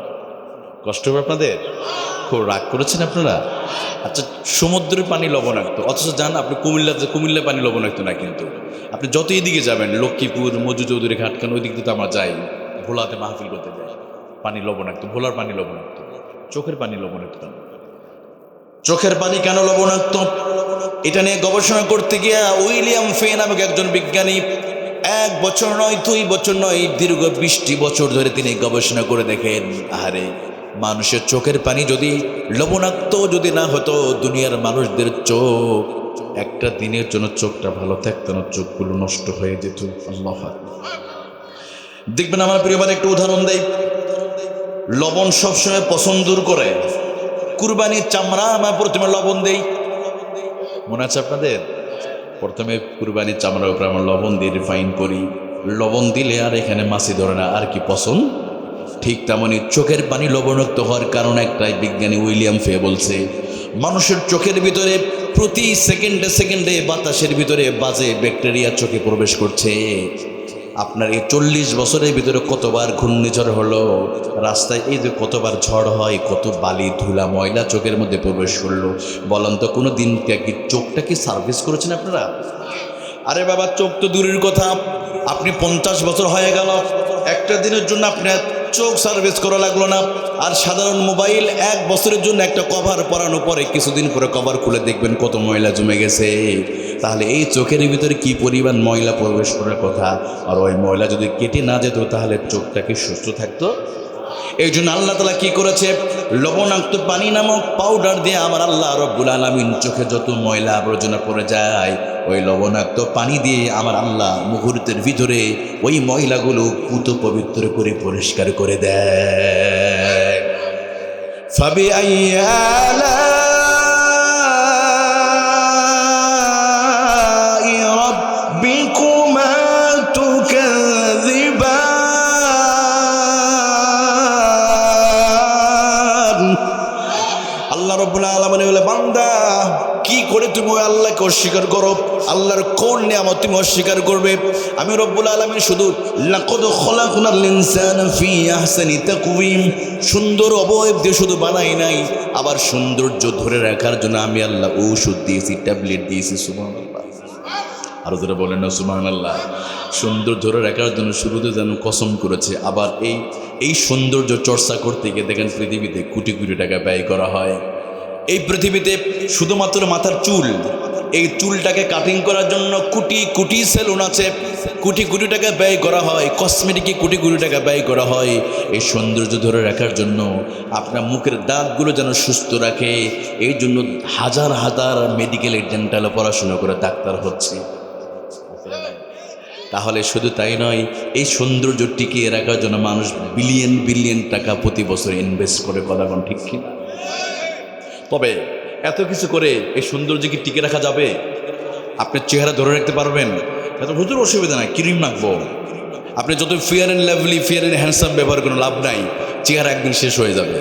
কষ্ট হবে আপনাদের? খুব রাগ করেছেন আপনারা? আচ্ছা, সমুদ্রের পানি লবণাক্ত, অথচ যান আপনি কুমিল্লা পানি লবণাক্ত না। কিন্তু আপনি যত এদিকে যাবেন, লক্ষ্মীপুর, মজু চৌধুরী ঘাট, কেন ওই দিক দিয়ে তো আমরা যাই, ভোলাতে মাহফিল করতে যাই, পানি লবণাক্ত, ভোলার পানি লবণাক্ত, চোখের পানি লবণাক্ত। চোখের পানি কেন লবণাক্ত? এটা নিয়ে গবেষণা করতে গিয়া উইলিয়াম ফে নামক একজন বিজ্ঞানী 1 বছর নয়, 2 বছর নয়, দীর্ঘ 20টি বছর ধরে তিনি গবেষণা করে দেখেন, আরে মানুষের চোখের পানি যদি লবণাক্ত যদি না হতো, দুনিয়ার মানুষদের চোখ একটা দিনের জন্য চোখটা ভালো থাকতো না, চোখগুলো নষ্ট হয়ে যেত। আল্লাহু আকবার। দেখবেন আমার প্রিয় ভাই, একটা উদাহরণ দেই। লবণ সবসময় পছন্দ দূর করে। কুরবানির চামড়া আমরা প্রথমে লবণ দেই, মনে আছে আপনাদের? প্রথমে কুরবানির চামড়ার উপরে আমরা লবণ দিয়ে রিফাইন করি, লবণ দিলে আর এখানে মাছি ধরে না, আর কি পছন্দ। ঠিক তেমনি চোখের পানি লবণাক্ত হওয়ার কারণ একটাই, বিজ্ঞানী উইলিয়াম ফে বলছে, মানুষের চোখের ভিতরে প্রতি সেকেন্ডে সেকেন্ডে বাতাসের ভিতরে বাজে ব্যাকটেরিয়া চোখে প্রবেশ করছে। আপনার এই 40 বছরের ভিতরে কতবার ঘূর্ণিঝড় হলো, রাস্তায় এই যে কতবার ঝড় হয়, কত বালি ধুলা ময়লা চোখের মধ্যে প্রবেশ করলো। বলেন তো, কোনো দিন কি চোখটা কি সার্ভিস করেছেন আপনারা? আরে বাবা, চোখ তো দূরের কথা, আপনি 50 বছর হয়ে গেল, একটা দিনের জন্য আপনার চোখ সার্ভিস করা লাগলো না। আর সাধারণ মোবাইল 1 বছরের জন্য একটা কভার পরানো পরে কিছুদিন পরে কভার খুলে দেখবেন কত ময়লা জমে গেছে। তাহলে এই চোখের ভিতরে কি পরিমাণ ময়লা প্রবেশ করার কথা, আর ওই ময়লা যদি কেটে না যেত তাহলে চোখটা কি সুস্থ থাকতো? এই জন্য আল্লাহ তাআলা কি করেছে, লবণাক্ত পানি নামক পাউডার দিয়ে আমার আল্লাহ রব্বুল আলামিন চোখে যত ময়লা আবর্জনা পড়ে যায়, ওই লবণাক্ত পানি দিয়ে আমার আল্লাহ মুহূর্তের ভিতরে ওই ময়লাগুলো পুত পবিত্র করে পরিষ্কার করে দেয়। ফাবিআইয়ি আলাই রাব্বিকুমা তুকাযিবান। আল্লাহ রাব্বুল আলামিন বলে, বান্দা কি করে তুমি ওই আল্লাহকে অস্বীকার করো? আল্লাহর কোন নিয়ামত তুমি অস্বীকার করবে? আমি রব্বুল আলামিন শুধু লাকাদ খলাকনাল ইনসানা ফি আহসানি তাকওয়িম, সুন্দর অবয়ব দিয়ে শুধু বানাই নাই, আবার সৌন্দর্য ধরে রাখার জন্য আমি আল্লাহ ঔষধ দিয়েছি, ট্যাবলেট দিয়েছি। সুবহানাল্লাহ, আরো ধরে বলেন না সুবহানাল্লাহ। সুন্দর ধরে রাখার জন্য শুরুতে যেন কসম করেছে। আবার এই সৌন্দর্য চর্চা করতে গিয়ে দেখেন পৃথিবীতে কোটি কোটি টাকা ব্যয় করা হয়। এই পৃথিবীতে শুধুমাত্র মাথার চুল, এই চুলটাকে কাটিং করার জন্য কোটি কোটি সেলুন আছে, কোটি কোটি টাকা ব্যয় করা হয়, কসমেটিকে কোটি কোটি টাকা ব্যয় করা হয় এই সৌন্দর্য ধরে রাখার জন্য। আপনার মুখের দাঁতগুলো যেন সুস্থ রাখে, এই জন্য হাজার হাজার মেডিকেল ডেন্টালে পড়াশোনা করে ডাক্তার হচ্ছে। তাহলে শুধু তাই নয়, এই সৌন্দর্য টিকিয়ে রাখার জন্য মানুষ বিলিয়ন বিলিয়ন টাকা প্রতি বছর ইনভেস্ট করে। কথা কোন ঠিক কি? তবে এত কিছু করে এই সৌন্দর্য কি টিকে রাখা যাবে? আপনার চেহারা ধরে রাখতে পারবেন? এত হুজুর অসুবিধা নাই, ক্রিম রাখবো। আপনি যত fair and lovely, fair and handsome ব্যবহার কোনো লাভ নাই, চেহারা একদিন শেষ হয়ে যাবে।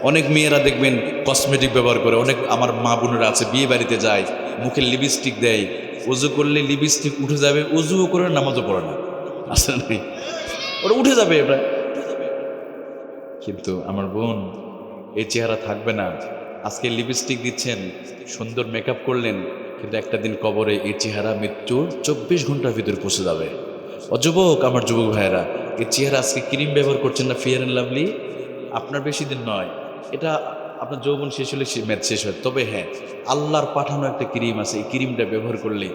অনেক মেয়েরা দেখবেন কসমেটিক ব্যবহার করে, অনেক আমার মা বোনেরা আছে বিয়ে বাড়িতে যায়, মুখে লিপস্টিক দেয়, উজু করলে লিপস্টিক উঠে যাবে, উজুও করে নামাজও পড়ে না, আসলে নেই, ওটা উঠে যাবে এটা। কিন্তু আমার বোন, এই চেহারা থাকবে না। আজকে লিপস্টিক দিচ্ছেন, সুন্দর মেকআপ করলেন, কিন্তু একটা দিন কবরে এই চেহারা মৃত্যুর 24 ঘন্টার ভিতরে পৌঁছে যাবে। অযুবক, আমার যুবক ভাইয়েরা, এই চেহারা আজকে ক্রিম ব্যবহার করছেন না, ফেয়ার অ্যান্ড লাভলি, আপনার বেশি দিন নয়, এটা আপনার যৌবন শেষ হলে ম্যাচ শেষ হয়। তবে হ্যাঁ, আল্লাহর পাঠানো একটা ক্রিম আছে, এই ক্রিমটা ব্যবহার করলে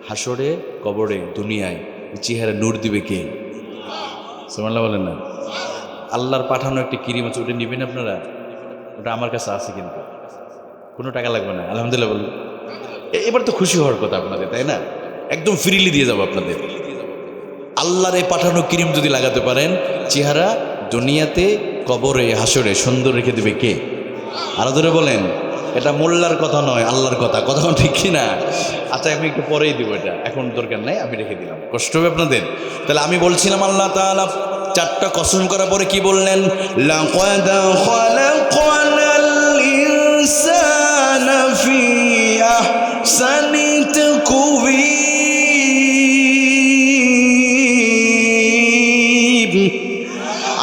হাসরে, কবরে, দুনিয়ায় চেহারা নূর দিবে কে? সুবহানাল্লাহ বলেন না? আল্লাহর পাঠানো একটা ক্রিম আছে, ওটা নেবেন আপনারা? ওটা আমার কাছে আছে, কিন্তু কোনো টাকা লাগবে না। আলহামদুলিল্লাহ বলুন। এবার তো খুশি হওয়ার কথা আপনাদের, তাই না? একদম ফ্রিলি দিয়ে যাবো আপনাদের। আল্লাহর এই পাঠানো ক্রিম যদি লাগাতে পারেন, চেহারা দুনিয়াতে, কবরে, হাসরে সুন্দর রেখে দেবে কে? আরো ধরে বলেন, এটা মোল্লার কথা নয়, আল্লাহর কথা। কথা ঠিক কিনা? আচ্ছা, আমি একটু পরেই দিব, এটা এখন দরকার নাই, আমি রেখে দিলাম, কষ্ট হবে আপনাদের। তাহলে আমি বলছিলাম আল্লাহ তাআলা চারটা কসম করার পরে কি বললেন? লাকাদ খালাকনাল ইনসানা ফি আহসানি তাকওয়িম।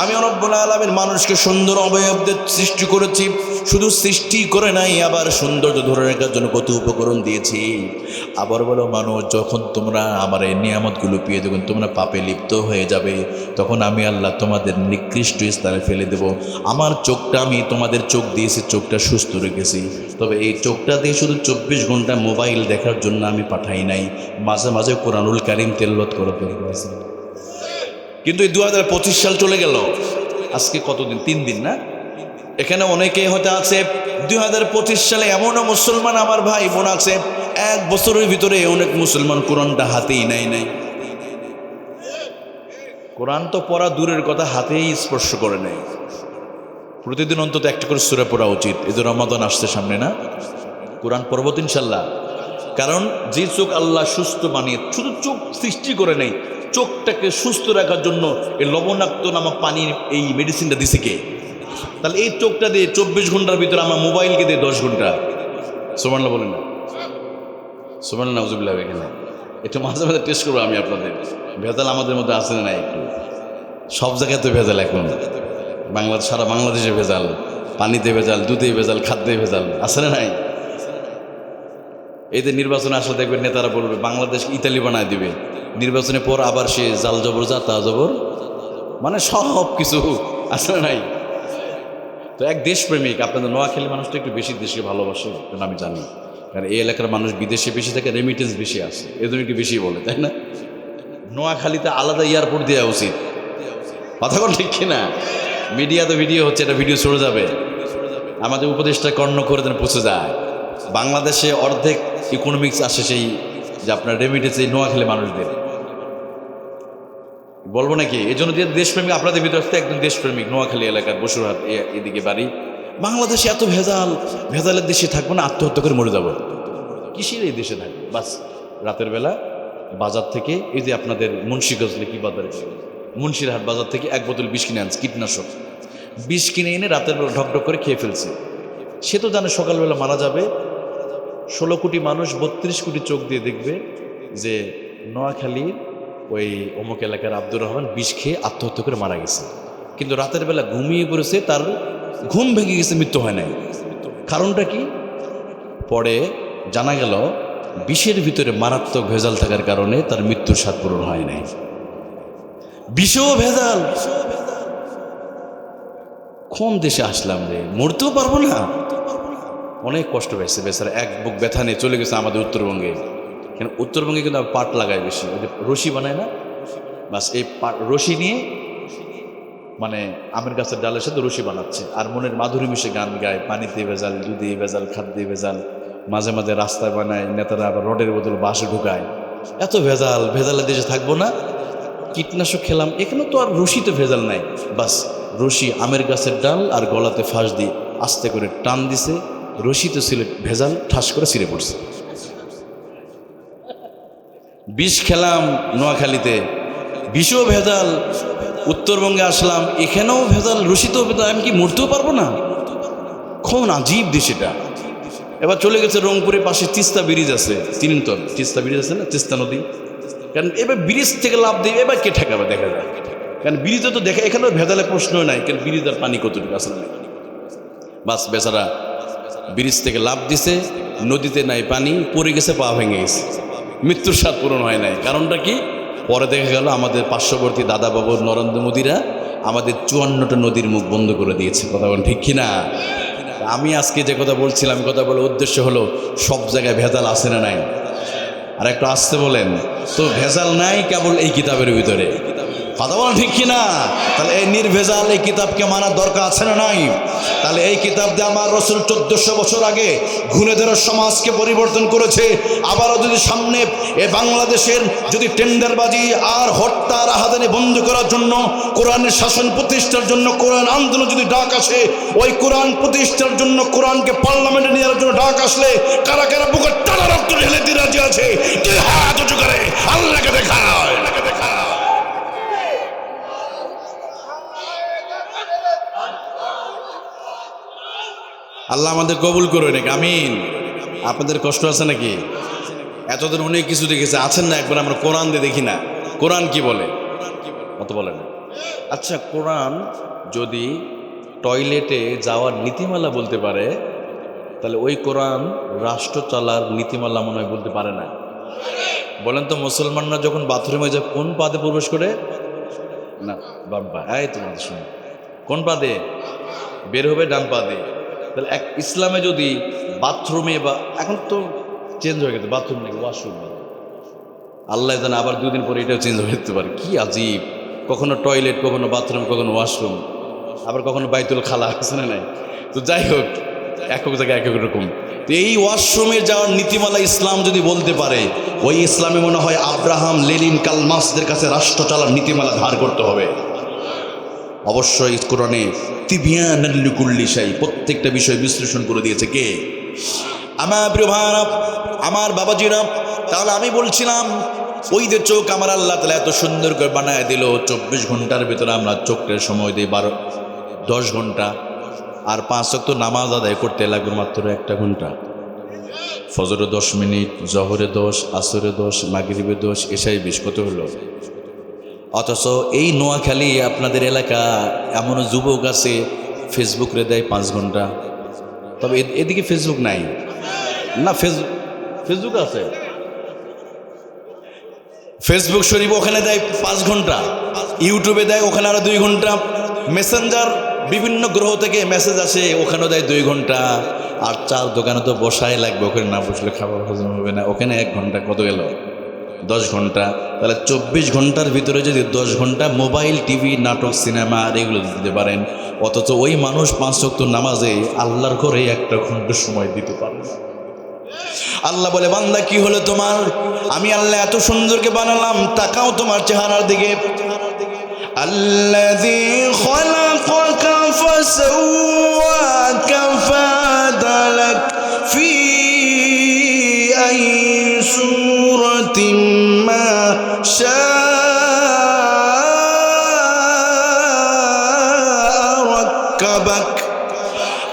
আমি রব্বুল আলামিন মানুষকে সুন্দর অবয়ব দিয়ে সৃষ্টি করেছি, শুধু সৃষ্টি করে নাই, আবার সৌন্দর্য ধরে রাখার জন্য কত উপকরণ দিয়েছি। আবার বলো মানুষ, যখন তোমরা আমার এই নিয়ামতগুলো পেয়ে যখন তোমরা পাপে লিপ্ত হয়ে যাবে, তখন আমি আল্লাহ তোমাদের নিকৃষ্ট স্থানে ফেলে দেব। আমার চোখটা আমি তোমাদের চোখ দিয়েছি, চোখটা সুস্থ রেখেছি, তবে এই চোখটা দিয়ে শুধু 24 ঘন্টা মোবাইল দেখার জন্য আমি পাঠাই নাই, মাঝে মাঝে কোরআনুল কারীম তেলাওয়াত করতে হয়েছে। কিন্তু এই 2025 সাল চলে গেল, আজকে কতদিন? 3 দিন না? এখানে অনেকে হয়তো আছে 2025 সালে এমনও মুসলমান আমার ভাই বোন আছে 1 বছরের ভিতরে অনেক মুসলমান কোরআনটা হাতেই নাই। কোরআন তো পড়া দূরের কথা, হাতেই স্পর্শ করে নেয়। প্রতিদিন অন্তত একটা করে সূরা পড়া উচিত। এই যে রমাদান আসছে সামনে, না? কোরআন পড়ব তো ইনশাল্লাহ। কারণ যে চোখ আল্লাহ সুস্থ বানিয়ে, শুধু চোখ সৃষ্টি করে নেই, চোখটাকে সুস্থ রাখার জন্য এই লবণাক্ত নামক পানির এই মেডিসিনটা দিছে কে? তাহলে এই চোখটা দিয়ে 24 ঘন্টার ভিতরে আমার মোবাইলকে দিয়ে 10 ঘন্টা। সুবহানাল্লাহ বলেন না? সুবহানাল্লাহ, নাউজুবিল্লাহ। এখানে একটু মাঝে মাঝে টেস্ট করবো আমি আপনাদের, ভেজাল আমাদের মধ্যে আছে না নাই? একটু সব জায়গায় তো ভেজাল এখন, বাংলাদেশ, সারা বাংলাদেশে ভেজাল, পানিতে ভেজাল, দুধে ভেজাল, খাদ্যে ভেজাল, আছে না নাই? এই যে নির্বাচনে আসলে দেখবেন নেতারা বলবে বাংলাদেশ ইতালি বানায় দিবে, নির্বাচনের পর আবার সে জাল জবর যা তা জবর, মানে সব কিছু, আছে না নাই? তো এক দেশপ্রেমিক, আপনাদের নোয়াখালী মানুষটা একটু বেশি দেশকে ভালোবাসে, কারণ আমি জানি, কারণ এই এলাকার মানুষ বিদেশে বেশি থাকে, রেমিটেন্স বেশি আসে, এজন্য একটু বেশি বলে, তাই না? নোয়াখালীতে আলাদা এয়ারপোর্ট দেওয়া উচিত, কথা কোন ঠিক কিনা? মিডিয়াতে ভিডিও হচ্ছে, এটা ভিডিও চলে যাবে, আমাদের উপদেশটা কর্ণ করে দেন পৌঁছে যায়। বাংলাদেশে অর্ধেক ইকোনমিক্স আসে সেই যে আপনার রেমিটেন্স এই নোয়াখালী মানুষদের, বলবো নাকি? এই জন্য যে দেশপ্রেমিক আপনাদের ভিতরে আসতে একদম দেশপ্রেমিক, নোয়াখালী এলাকার বসুরহাট এদিকে বাড়ি। বাংলাদেশে এত ভেজাল, ভেজালের দেশে থাকবো না, আত্মহত্যা করে মরে যাবো, কিসের এই দেশে থাকবো? বাস রাতের বেলা বাজার থেকে, এই যে আপনাদের মুন্সিগঞ্জ কি বাজারে, মুন্সিরহাট বাজার থেকে 1 বোতল বিষ কিনে আনছে, কীটনাশক বিষ কিনে এনে রাতের বেলা ঢকঢক করে খেয়ে ফেলছে। সে তো জানে সকালবেলা মারা যাবে। 16 কোটি মানুষ 32 কোটি চোখ দিয়ে দেখবে যে নোয়াখালীর ওই অমুক এলাকার আব্দুর রহমান বিষ খেয়ে আত্মহত্যা করে মারা গেছে, কিন্তু রাতের বেলা ঘুমিয়ে পড়েছে, তার ঘুম ভেঙে গেছে, মৃত্যু হয় নাই। কারণটা কি? পরে জানা গেল বিষের ভিতরে মারাত্মক ভেজাল থাকার কারণে তার মৃত্যুর স্বাদ পূরণ হয় নাই। বিষও ভেজাল, কোন দেশে আসলাম রে, মরতেও পারবো না। অনেক কষ্ট পেয়েছে বেচারা, এক বুক ব্যথা নিয়ে চলে গেছে আমাদের উত্তরবঙ্গে। কেন উত্তরবঙ্গে কিন্তু পাট লাগায় বেশি, ওই যে রশি বানায় না, বাস এই পাট রশি নিয়ে মানে আমের গাছের ডালের সাথে রশি বানাচ্ছে, আর মনের মাধুরী মিশে গান গায়, পানিতে ভেজাল, দুধে ভেজাল, খাদ্যে ভেজাল, মাঝে মাঝে রাস্তায় বানায় নেতারা, আবার রডের বদল বাঁশে ঢুকায়। এত ভেজাল, ভেজালের দেশে থাকবো না। কীটনাশক খেলাম, এখানে তো আর রশিতে ভেজাল নাই, বাস রশি আমের গাছের ডাল আর গলাতে ফাঁস দিয়ে আস্তে করে টান দিছে, রশিতে ছিল ভেজাল, ঠাস করে ছিঁড়ে পড়ছে। বিষ খেলাম নোয়াখালীতে, বিষও ভেজাল। উত্তরবঙ্গে আসলাম, এখানেও ভেজাল, রশিতেও ভেজাল, আমি কি মরতেও পারবো না? কোন আজীব দেশ এটা। এবার চলে গেছে রংপুরের পাশে তিস্তা ব্রিজ আছে, চিনেন তো? তিস্তা ব্রিজ আছে না, তিস্তা নদী। কারণ এবার ব্রিজ থেকে লাভ দিয়ে এবার কে ঠেকাবে, দেখা যায়। কারণ ব্রিজে তো দেখা, এখানেও ভেজালের প্রশ্ন নাই, কারণ ব্রিজের পানি কতটুকু আছে না। বাস বেচারা ব্রিজ থেকে লাভ দিছে, নদীতে নাই পানি, পড়ে গেছে, পা ভেঙে গেছে, মৃত্যুর স্বাদ পূরণ হয় নাই। কারণটা কি? পরে দেখা গেল আমাদের পার্শ্ববর্তী দাদা বাবু নরেন্দ্র মোদীরা আমাদের 54টা নদীর মুখ বন্ধ করে দিয়েছে, কথা বলেন ঠিক কিনা? আমি আজকে যে কথা বলছিলাম, কথা বলার উদ্দেশ্য হলো সব জায়গায় ভেজাল আছে না নাই? আর একটু আসতে বলেন তো, ভেজাল নাই কেবল এই কিতাবের ভিতরে, কথা বলেন ঠিক কিনা? তাহলে এই নির্ভেজাল এই কিতাবকে মানার দরকার আছে না নাই? তাহলে এই কিতাব দিয়ে আমার রসুল 1400 বছর আগে ঘুরে ধরে সমাজকে পরিবর্তন করেছে। আবারও যদি সামনে এ বাংলাদেশের যদি টেন্ডারবাজি আর হত্যা রাহাজানি বন্ধ করার জন্য, কোরআনের শাসন প্রতিষ্ঠার জন্য, কোরআন আন্দোলন যদি ডাক আসে, ওই কোরআন প্রতিষ্ঠার জন্য, কোরআনকে পার্লামেন্টে নিয়ে যাওয়ার জন্য ডাক আসলে কারা কারা বুকের টানা রক্ত ঢেলে দিয়ে রাজি আছে? হাত উঁচু করে আল্লাহকে দেখায়। আল্লাহ আমাদের কবুল করবে নাকি, আমিন। আপনাদের কষ্ট আছে নাকি? এতদিন অনেক কিছু দেখেছে, আছেন না? একবার আমরা কোরআন দিয়ে দেখি না, কোরআন কি বলে, অত বলে না। আচ্ছা, কোরআন যদি টয়লেটে যাওয়ার নীতিমালা বলতে পারে, তাহলে ওই কোরআন রাষ্ট্র চলার নীতিমালা মনে হয় বলতে পারে না। বলেন তো, মুসলমানরা যখন বাথরুমে যায় কোন পাদে প্রবেশ করে? না, বাম পা। এই তোমাদের শুনে, কোন পাদে বের হবে? ডান পাদে। তাহলে এক ইসলামে যদি বাথরুমে, বা এখন তো চেঞ্জ হয়ে গেছে, বাথরুম নাকি ওয়াশরুম, আল্লাহ জানে আবার 2 দিন পরে এটাও চেঞ্জ হয়ে যেতে পারে। কি আজীব, কখনো টয়লেট, কখনো বাথরুম, কখনো ওয়াশরুম, আবার কখনো বাইতুল খালা, শুনে নাই। তো যাই হোক, একক জায়গায় এক এক রকম। তো এই ওয়াশরুমে যাওয়ার নীতিমালা ইসলাম যদি বলতে পারে, ওই ইসলামে মনে হয় আব্রাহাম, লেনিন, কালমার্ক্সদের কাছে রাষ্ট্র চালার নীতিমালা ধার করতে হবে। অবশ্যই কোরআনে তিবিয়ানাল লিকুল্লি শাই, প্রত্যেকটা বিষয় বিশ্লেষণ করে দিয়েছে কে? আমার প্রিয় ভাইরা, আমার বাবাজিরা। তাহলে আমি বলছিলাম, ওই যে চোখ আমার আল্লাহ তাআলা এত সুন্দর করে বানায় দিল, 24 ঘন্টার ভিতরে আমরা চোখের সময় দিই 10 ঘন্টা, আর 5 ওয়াক্ত নামাজ আদায় করতে লাগবে মাত্র 1 ঘন্টা। ফজরে 10 মিনিট, জহরে 10, আসরে 10, মাগরিবে 10, এশায় 20, কত হলো? অথচ এই নোয়াখালী আপনাদের এলাকা এমনও যুবক আছে ফেসবুকে দেয় 5 ঘন্টা। তবে এদিকে ফেসবুক নাই না, ফেসবুক আছে, ফেসবুক শরীফ, ওখানে দেয় 5 ঘন্টা। ইউটিউবে দেয় ওখানে আরো 2 ঘন্টা। মেসেঞ্জার, বিভিন্ন গ্রহ থেকে মেসেজ আসে, ওখানেও দেয় 2 ঘন্টা। আর চার দোকানে তো বসাই লাগবে, ওখানে না বসলে খাবার হজম হবে না, ওখানে 1 ঘন্টা, কত গেল? 10 ঘন্টা। তাহলে 24 ঘন্টার ভিতরে যদি 10 ঘন্টা মোবাইল, টিভি, নাটক, সিনেমা আর এগুলো দিতে পারেন, অথচ ওই মানুষ 5 ওয়াক্ত নামাজে আল্লাহর ঘরে 1 ঘন্টা সময় দিতে পারে না। আল্লাহ বলে, বান্দা কি হলো তোমার? আমি আল্লাহ এত সুন্দরকে বানালাম, তাকাও তোমার চেহারার দিকে। আল্লাযী খালাকাকা ফাসাওয়াকা ফাআদালাক ফি আই সূরাতিন মা শাআ রাক্কাবাক।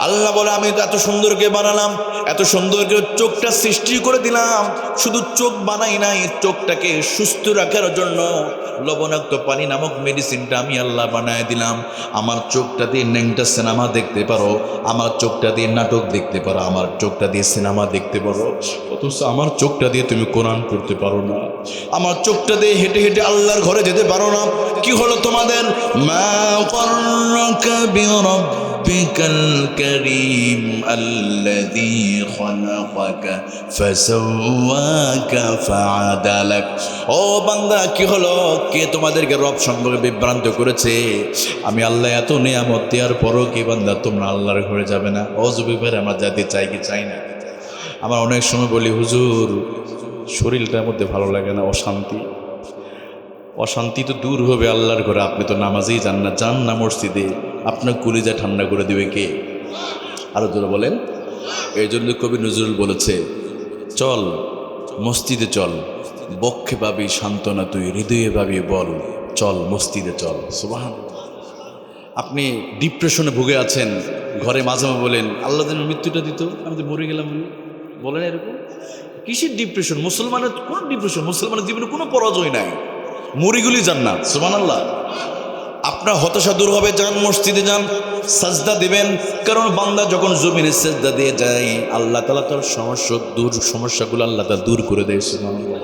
আল্লাহ বলে, আমি তো এত সুন্দরকে বানালাম, এত সুন্দরকে চোখটা সৃষ্টি করে দিলাম। শুধু চোখ বানাই নাই, চোখটাকে সুস্থ রাখার জন্য লবণাক্ত পানি নামক মেডিসিনটা আমি আল্লাহ বানায় দিলাম। আমার চোখটা দিয়ে ন্যাংটা সিনেমা দেখতে পারো, আমার চোখটা দিয়ে নাটক দেখতে পারো, আমার চোখটা দিয়ে সিনেমা দেখতে পারো, অথচ আমার চোখটা দিয়ে তুমি কোরআন পড়তে পারো না। আমার চোখটা দিয়ে হেঁটে হেঁটে আল্লাহর ঘরে যেতে পারো না। কি হলো তোমাদের? মা গররাকা বিরাব্বিকাল কারীম আল্লাযী খালাকাকা ফাসাওয়াকা ফাআদালাক। ও বান্দা, কি হলো? কে তোমাদেরকে রব সম্পর্কে বিভ্রান্ত করেছে? আমি আল্লাহ এত নিয়ামত দেওয়ার পরও কি বান্দা তোমরা আল্লাহর ঘরে যাবে না? অজুবিভাবে আমার জাতি চাই কি চাই না? আমার অনেক সময় বলি, হুজুর শরীরটার মধ্যে ভালো লাগে না, অশান্তি। অশান্তি তো দূর হবে আল্লাহর ঘরে, আপনি তো নামাজেই যান না, যান না মসজিদে, আপনার কলিজা ঠান্ডা করে দেবে কে? আরো জোরে বলেন। এই জন্য কবি নজরুল বলেছে, চল মসজিদে চল, বক্ষে পাবি সান্ত্বনা তুই, হৃদয়ে পাবি বল, চল মসজিদে চল। সুবহানাল্লাহ। আপনি ডিপ্রেশনে ভুগে আছেন, ঘরে মাঝে মাঝে বলেন, আল্লাহ যেন মৃত্যুটা দিত, আমি তো মরে গেলাম, বলেন এরকম? কিসের ডিপ্রেশন? মুসলমানের কোন ডিপ্রেশন? মুসলমানের জীবনে কোনো পরাজয় নাই, মরিগুলি জান্নাত। সুবহানাল্লাহ। আপনার হতাশা দূর হবে, যান মসজিদে যান, সাজদা দিবেন। কারণ বান্দা যখন জমিনে সাজদা দিয়ে যায়, আল্লাহ তাআলা তার সমস্যাগুলো আল্লাহ তাআলা দূর করে দেয়। সুবহানাল্লাহ।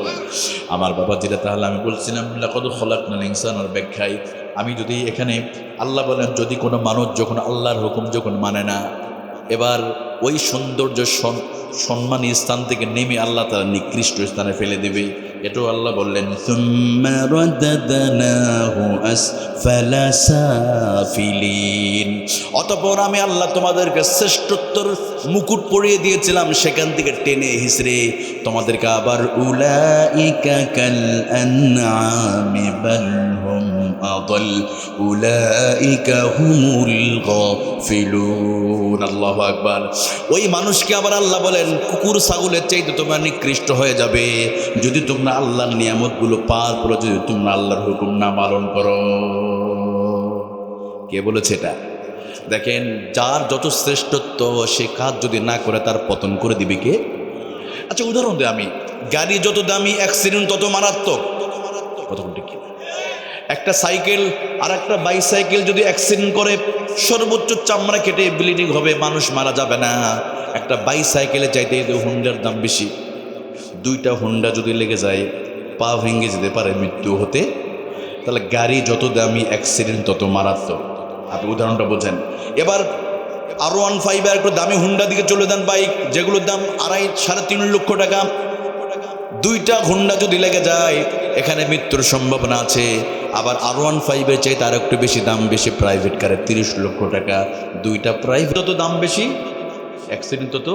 আমার বাবা যেটা, তাহলে আমি বলছিলাম লাকাদ খালাকনাল ইনসানার ব্যাখ্যায়, আমি যদি এখানে আল্লাহ বলেন, যদি কোনো মানুষ যখন আল্লাহর হুকুম যখন মানে না, এবার ওই সৌন্দর্য সম্মানী স্থান থেকে নেমে আল্লাহ তাআলা নিকৃষ্ট স্থানে ফেলে দেবে। এটাও আল্লাহ বললেন, সুম্মা রাদাদনাহু আসফালা সাফিলিন। অতঃপর আমি আল্লাহ তোমাদেরকে শ্রেষ্ঠত্বর মুকুট পরিয়ে দিয়েছিলাম, সেখান থেকে টেনে হিসড়ে তোমাদেরকে আবার উলাইকা কাল আনআমি বাল হুম আদাল উলাইকা হুমুল গাফিলুন। আল্লাহু আকবার। ওই মানুষকে আবার আল্লাহ বলেন, কুকুর ছাগলের চাইতে তোমরা নিকৃষ্ট হয়ে যাবে যদি তোমরা আল্লাহর নিয়ামতগুলো পার করো, যদি তোমরা আল্লাহর হুকুম না পালন করো। কে বলেছে এটা? দেখেন, যার যত শ্রেষ্ঠত্ব সে কাজ যদি না করে তার পতন করে দিবে কে? আচ্ছা উদাহরণ দিই আমি, গাড়ি যত দামি অ্যাক্সিডেন্ট তত মারাত্মক, কতক্ষণ ঠিক কিনা? একটা সাইকেল আর একটা বাইসাইকেল যদি অ্যাক্সিডেন্ট করে সর্বোচ্চ চামড়া কেটে ব্লিডিং হবে, মানুষ মারা যাবে না। একটা বাইসাইকেলে যাইতে হুন্ডার দাম বেশি, দুইটা হুন্ডা যদি লেগে যায় পা ভেঙে যেতে পারে, মৃত্যু হতে। তাহলে গাড়ি যত দামি অ্যাক্সিডেন্ট তত মারাত্মক। আপনি উদাহরণটা বোঝেন। এবার R15 একটু দামি হুন্ডা দিকে চলে দেন, বাইক যেগুলোর দাম 2.5-3.5 লক্ষ টাকা, দুইটা হুন্ডা যদি লেগে যায় এখানে মৃত্যুর সম্ভাবনা আছে। আবার R15 চাই তার একটু বেশি দাম বেশি প্রাইভেট কারের 30 লক্ষ টাকা, দুইটা প্রাইভেট তত দাম বেশি, অ্যাক্সিডেন্ট তত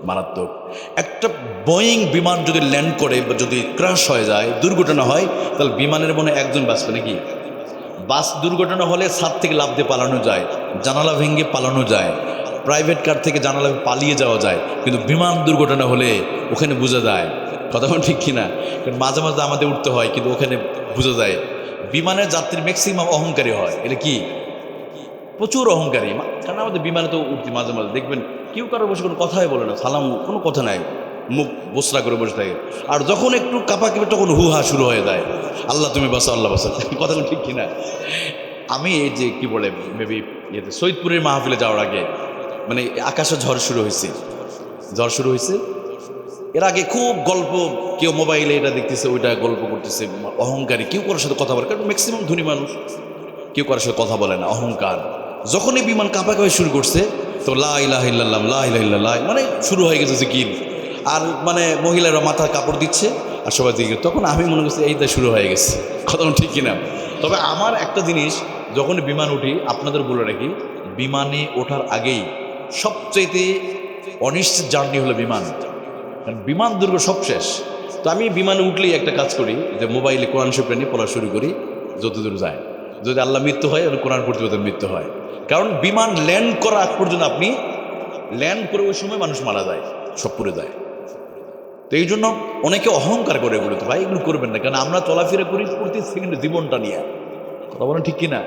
মারাত্মক। একটা বোয়িং বিমান যদি ল্যান্ড করে বা যদি ক্র্যাশ হয়ে যায়, দুর্ঘটনা হয়, তাহলে বিমানের মনে একজন বাঁচবে নাকি? বাস দুর্ঘটনা হলে ছাদ থেকে লাফ দিয়ে পালানো যায়, জানালা ভেঙে পালানো যায়, প্রাইভেট কার থেকে জানালা পালিয়ে যাওয়া যায়, কিন্তু বিমান দুর্ঘটনা হলে ওখানে বোঝা যায়, কথা ঠিক কিনা? কারণ মাঝে মাঝে আমাদের উঠতে হয়, কিন্তু ওখানে বোঝা যায় বিমানের যাত্রী ম্যাক্সিমাম অহংকারী হয়। এটা কি? প্রচুর অহংকারী। কারণ আমাদের বিমানে তো উঠছি মাঝে মাঝে, দেখবেন কেউ কারো বসে কোনো কথাই বলে না, সালাম কোনো কথা নাই, মুখ বসরা করে বসে থাকে। আর যখন একটু কাঁপাকাঁপি তখন হুহা শুরু হয়ে যায়, আল্লাহ তুমি বাঁচাও, আল্লাহ বাঁচাও, কথাটা ঠিক কিনা? আমি এই যে কি বলে মেবি সৈয়দপুরের মাহফিলে যাওয়ার আগে মানে আকাশে ঝড় শুরু হয়েছে, এর আগে খুব গল্প, কেউ মোবাইলে এটা দেখতেছে ওইটা গল্প করতেছে, অহংকারী, কেউ কারোর সাথে কথা বলে, কারণ ম্যাক্সিমাম ধনী মানুষ কেউ কারোর সাথে কথা বলে না, অহংকার। যখনই বিমান কাঁপাকাঁপি শুরু করছে তো লা ইলাহা ইল্লাল্লাহ, লা ইলাহা ইল্লাল্লাহ মানে শুরু হয়ে গেছে জিকির, আর মানে মহিলারা মাথার কাপড় দিচ্ছে আর সবাই জিকির। তখন আমি মনে করছি এইটা শুরু হয়ে গেছে, কথা ঠিক কিনা? তবে আমার একটা জিনিস, যখন বিমান উঠি আপনাদের বলে রাখি, বিমানে ওঠার আগেই সবচাইতে অনিশ্চিত জার্নি হলো বিমান, কারণ বিমান দুর্গ সব শেষ। তো আমি বিমানে উঠলেই একটা কাজ করি, যে মোবাইলে কোরআন শরীফ নিয়ে পড়া শুরু করি, যতদূর যায়। যদি আল্লাহ মৃত্যু হয় এবং কোরআন পড়তে পড়তে মৃত্যু হয়, কারণ বিমান ল্যান্ড করা আগ পর্যন্ত আপনি ল্যান্ড করে ওই সময় মানুষ মারা যায়, সব পড়ে যায়। তো এই জন্য অনেকে অহংকার করে, এগুলো তো ভাই এগুলো করবেন না, কারণ আমরা চলাফেরা করি প্রতি সেকেন্ডে জীবনটা নিয়ে, কথা বলেন ঠিক কিনা?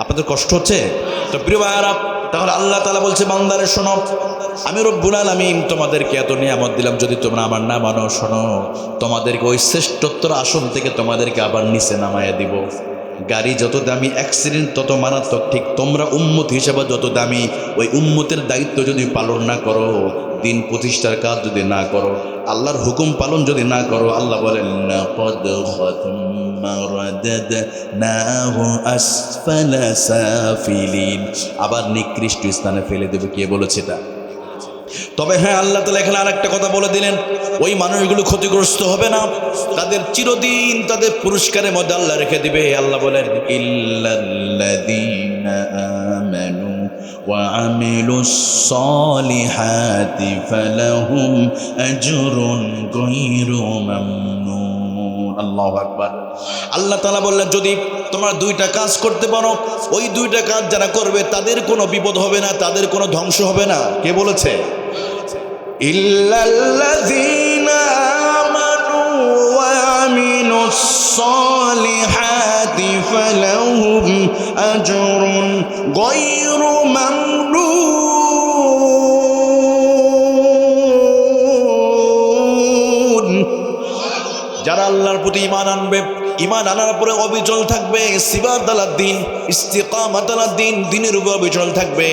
আপনাদের কষ্ট হচ্ছে তো প্রিয় ভাইয়ারা। তাহলে আল্লাহ তাআলা বলছে, বান্দারে শোনো, আমি রব্বুল আলামিন তোমাদেরকে এত নিয়ামত দিলাম, যদি তোমরা আমার না মানো, শোনো, তোমাদেরকে ওই শ্রেষ্ঠত্বর আসন থেকে তোমাদেরকে আবার নিচে নামায়া দিব। গাড়ি যত দামি অ্যাক্সিডেন্ট তত মারাত্মক, ঠিক তোমরা উম্মত হিসেবে যত দামি, ওই উম্মতের দায়িত্ব যদি পালন না করো, দিন প্রতিষ্ঠার কাজ যদি না করো, আল্লাহর হুকুম পালন যদি না করো, আল্লাহ বলেন লাকাদ খাতামনা রাদাদনাহু আসফালা সাফিলিন, আবার নিকৃষ্ট স্থানে ফেলে দেবে। কে বলেছে এটা? তবে হ্যাঁ, আল্লাহ তাআলা এখানে আরেকটা কথা বলে দিলেন, ওই মানুষগুলো ক্ষতিগ্রস্ত হবে না, তাদের চিরদিন তাদের পুরস্কারের মধ্যে আল্লাহ রেখে দিবে। আল্লাহ বলেন, ইল্লাল্লাযীনা আমানু ওয়া আমিলুস সালিহাতি ফালাহুম আজরুন গায়রু মামনুন। আল্লাহু আকবার। আল্লাহ তাআলা বললেন, যদি তোমরা দুইটা কাজ করতে পারো, ওই দুইটা কাজ যারা করবে তাদের কোনো বিপদ হবে না, তাদের কোনো ধ্বংস হবে না। কে বলেছে? ইল্লাল্লাযীনা আমানু ওয়া আমিলুস সালিহাতি ফালাহুম আজরুন গায়রু মামনুন। যারা আল্লাহর প্রতি ঈমান আনবে, ঈমান আনার পরে অবিচল থাকবে, সিবাত আলাদ দ্বীন, ইস্তিকামাত আলাদ দ্বীন, দ্বীনের উপর অবিচল থাকবে,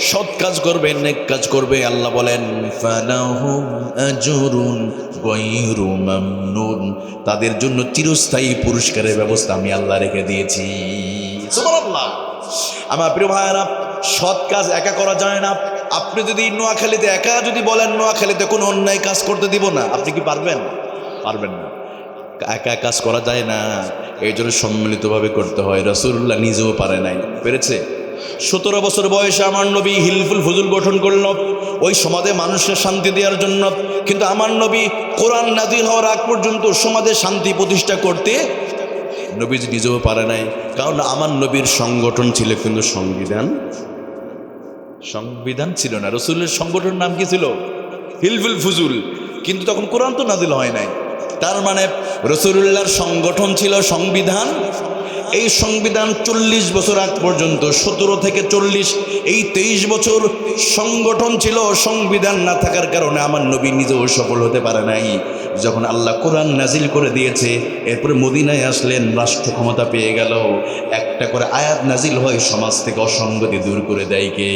সৎ কাজ করবে, নেক কাজ করবে, আল্লাহ বলেন ফালাহুম আজরুন গায়রু মামনুন, তাদের জন্য চিরস্থায়ী পুরস্কারের ব্যবস্থা আমি আল্লাহ রেখে দিয়েছি। সুবহানাল্লাহ। আমার প্রিয় ভাইরা, সৎ কাজ একা করা যায় না। আপনি যদি নোয়াখালীতে একা যদি বলেন নোয়াখালীতে কোনো অন্যায় কাজ করতে দিব না, আপনি কি পারবেন? পারবেন না। একা কাজ করা যায় না, এই জন্য সম্মিলিতভাবে করতে হয়। রাসূলুল্লাহ নিজেও পারে নাই, পেরেছে। 17 বছর বয়সে আমার নবী হিলফুল ফুজুল গঠন করল ওই সমাজে মানুষের শান্তি দেওয়ার জন্য, কিন্তু আমার নবী কোরআন নাযিল হওয়ার আগ পর্যন্ত সমাজে শান্তি প্রতিষ্ঠা করতে নবীজি নিজেও পারে নাই। কারণ আমার নবীর সংগঠন ছিল কিন্তু সংবিধান ছিল না। রাসূলের সংগঠনের নাম কি ছিল? হিলফুল ফুজুল, কিন্তু তখন কোরআন তো নাযিল হয় নাই। তার মানে রাসূলুল্লাহর সংগঠন ছিল সংবিধান, এই সংবিধান 40 বছর আগ পর্যন্ত 17 থেকে 40 এই 23 বছর সংগঠন ছিল। সংবিধান না থাকার কারণে আমার নবী নিজেও সফল হতে পারে নাই। যখন আল্লাহ কোরআন নাজিল করে দিয়েছে, এরপরে মদিনায় আসলেন, রাষ্ট্র ক্ষমতা পেয়ে গেল। একটা করে আয়াত নাজিল হয়, সমাজ থেকে অসঙ্গতি দূর করে দেয় কে?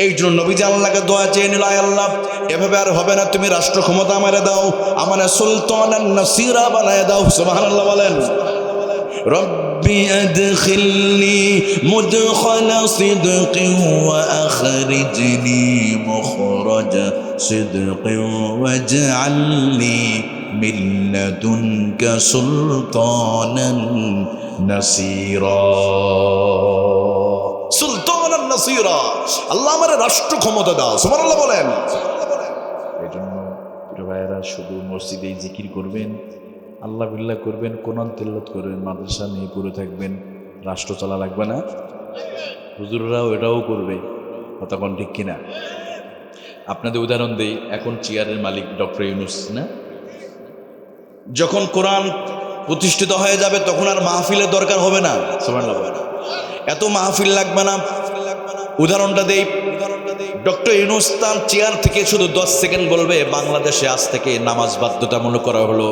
এই জন্য নবীজি আল্লাহকে দোয়া চেয়ে নিল, আয় আল্লাহ, এভাবে আর হবে না, তুমি রাষ্ট্র ক্ষমতা আমারে দাও, আমার সুলতানান নাসিরা বানায় দাও। সুবহানাল্লাহ বলেন। রব্বি আদখিলনি মুদখালা সিদকিন ওয়া আখরিজনি মুখরাজা সিদকিন ওয়াজআলনি মিন লাদুনকা সুলতানান নাসিরা। সুলতানান নাসিরা, আল্লাহ আমারে রাষ্ট্র ক্ষমতা দাও। সুবহানাল্লাহ বলেন। এই জন্য প্রিয় ভাইয়েরা, শুধু মসজিদেই জিকির করবেন, আল্লাহ বিল্লাহ করবেন, কোরআন তিলাওয়াত করবেন, মাদ্রাসা নিয়ে পড়ে থাকবেন, রাষ্ট্র চলা লাগবে না। হুজুররাও এটাও করবে, কতক্ষণ ঠিক কিনা? আপনাদের উদাহরণ দেই, এখন চেয়ারের মালিক ডক্টর ইউনূস না? যখন কোরআন প্রতিষ্ঠিত হয়ে যাবে তখন আর মাহফিলের দরকার হবে না। সুবহানাল্লাহ, এত মাহফিল লাগবে না। উদাহরণটা দেই, ডক্টর ইউনূস তার চেয়ার থেকে শুধু 10 সেকেন্ড বলবে বাংলাদেশে আজ থেকে নামাজ বাধ্যতামূলক করা হলো।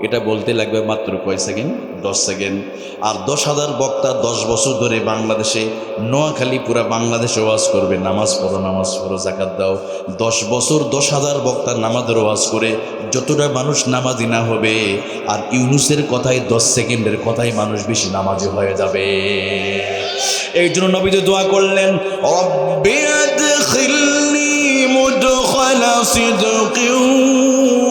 এটা বলতে লাগবে মাত্র কয় সেকেন্ড? 10 সেকেন্ড। আর 10,000 বক্তা 10 বছর ধরে বাংলাদেশে, নোয়াখালী পুরা বাংলাদেশে ওয়াজ করবে, নামাজ পড়ো, নামাজ পড়ো, যাকাত দাও। 10 বছর 10,000 বক্তা নামাজের ওয়াজ করে যতটা মানুষ নামাজি না হবে, আর ইউনূসের কথাই 10 সেকেন্ডের কথাই মানুষ বেশি নামাজি হয়ে যাবে। এই জন্য নবীজি দোয়া করলেন, রব্বি আদখিলনি মুদখালা সিদকিন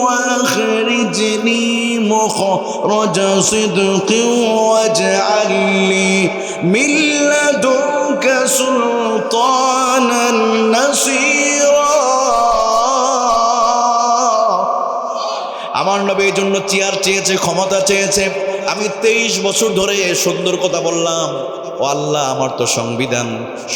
ওয়া আখরিজনি মুখরাজা সিদকিন ওয়াজআলনি মিন লাদুনকা সুলতানান নাসিরা। আমার নবী এই জন্য চেয়ার চেয়েছে, ক্ষমতা চেয়েছে। আমি 23 বছর ধরে সুন্দর কথা বললাম, ও আল্লাহ, আমার তো সংবিধান,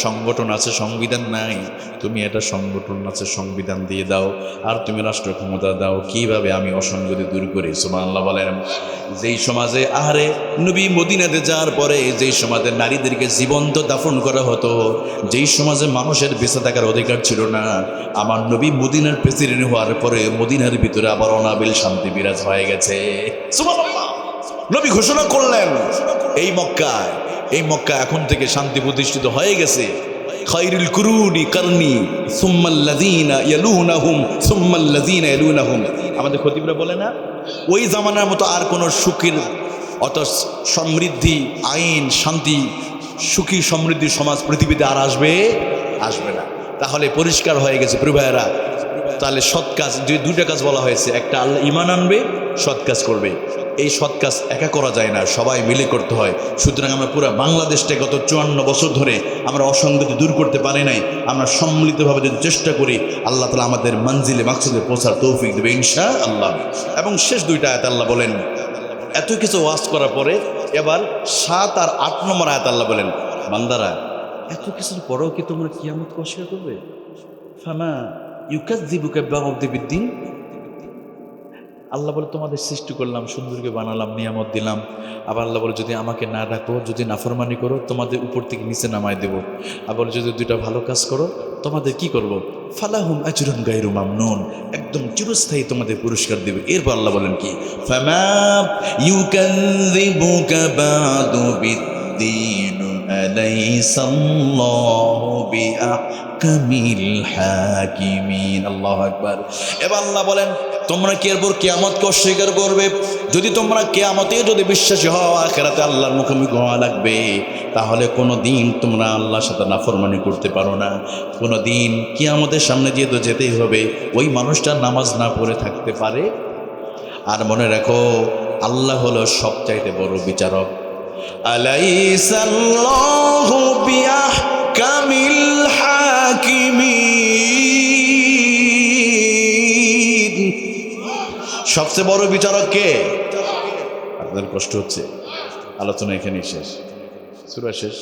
সংগঠন আছে, সংবিধান নাই, তুমি এটা সংগঠন আছে, সংবিধান দিয়ে দাও, আর তুমি রাষ্ট্র ক্ষমতা দাও। কিভাবে আমি অসঙ্গতি দূর করি? সুবহানাল্লাহ বলেন। যেই সমাজে আহারে নবী মদিনাতে যাওয়ার পরে যেই সমাজে নারীদেরকে জীবন্ত দাফন করা হতো, যেই সমাজে মানুষের বেঁচে থাকার অধিকার ছিল না, আমার নবী মদিনার প্রেসিডেন্ট হওয়ার পরে মদিনার ভিতরে আবার অনাবিল শান্তি বিরাজ হয়ে গেছে। সুবহানাল্লাহ। নবী ঘোষণা করলেন, এই মক্কা এখন থেকে শান্তি প্রতিষ্ঠিত হয়ে গেছে। খায়রুল কুরুনি কারনি সুম্মাল্লাযীনা ইয়ালুনাহুম সুম্মাল্লাযীনা ইয়ালুনাহুম। আমাদের খতিবরা বলে না, ওই জামানার মতো আর কোনো সুখের, অত সমৃদ্ধি, আইন, শান্তি, সুখী সমৃদ্ধি সমাজ পৃথিবীতে আর আসবে না। তাহলে পরিষ্কার হয়ে গেছে প্রিয় ভাইয়েরা। তাহলে সৎ কাজ, দুইটা কাজ বলা হয়েছে, একটা আল্লাহ ঈমান আনবে, সৎ কাজ করবে। এই সৎ কাজ একা করা যায় না, সবাই মিলে করতে হয়। সুতরাং আমরা পুরো বাংলাদেশটা গত 54 বছর ধরে আমরা অসঙ্গতি দূর করতে পারি নাই। আমরা সম্মিলিতভাবে যদি চেষ্টা করি, আল্লাহ তাআলা আমাদের মঞ্জিলে মাকসুদে পৌঁছার তৌফিক দেবে ইনশাআল্লাহ। এবং শেষ দুইটা আয়াত আল্লাহ বলেন, এত কিছু ওয়াজ করার পরে এবার 7 আর 8 নম্বর আয়াত আল্লাহ বলেন, বান্দারা, এত কিছুর পরেও কি তোমরা কিয়ামতকে অস্বীকার করবে? ফামা ইউকাযযিবুকা বিদ্দিন। আল্লাহ বলে, তোমাদের সৃষ্টি করলাম, সুন্দরকে বানালাম, নিয়ামত দিলাম। আবার আল্লাহ বলে, যদি আমাকে না ডাকো, যদি নাফরমানি করো, তোমাদের উপর থেকে নিচে নামায় দেবো। আবার যদি দুইটা ভালো কাজ করো, তোমাদের কি করব? ফালাহুম আজরুন গায়রু মামনুন, একদম চিরস্থায়ী তোমাদের পুরস্কার দেবে। এরপর আল্লাহ বলেন কি, ফামা ইউকাযযিবুকা বাদু বিদ্দিন আলাইসাল্লাহু বিআহকামিল হাকিমিন। আল্লাহু আকবার। এবার আল্লাহ বলেন, তোমরা কি এরপর কিয়ামতকে অস্বীকার করবে? যদি তোমরা কিয়ামতে যদি বিশ্বাসী হও, আখিরাতে আল্লাহর মুখোমুখি হওয়া লাগবে, তাহলে কোনো দিন তোমরা আল্লাহর সাথে নাফরমানি করতে পারো না। কোনো দিন কিয়ামতের সামনে যেহেতু যেতেই হবে, ওই মানুষটা নামাজ না পড়ে থাকতে পারে। আর মনে রাখো, আল্লাহ হলো সবচাইতে বড় বিচারক। আলাইসাল্লাহু বিআহকামিল হাকিমিন। সবচেয়ে বড় বিচারক কে? আপনাদের কষ্ট হচ্ছে, আলোচনা এখানেই শেষ, সূরা শেষ।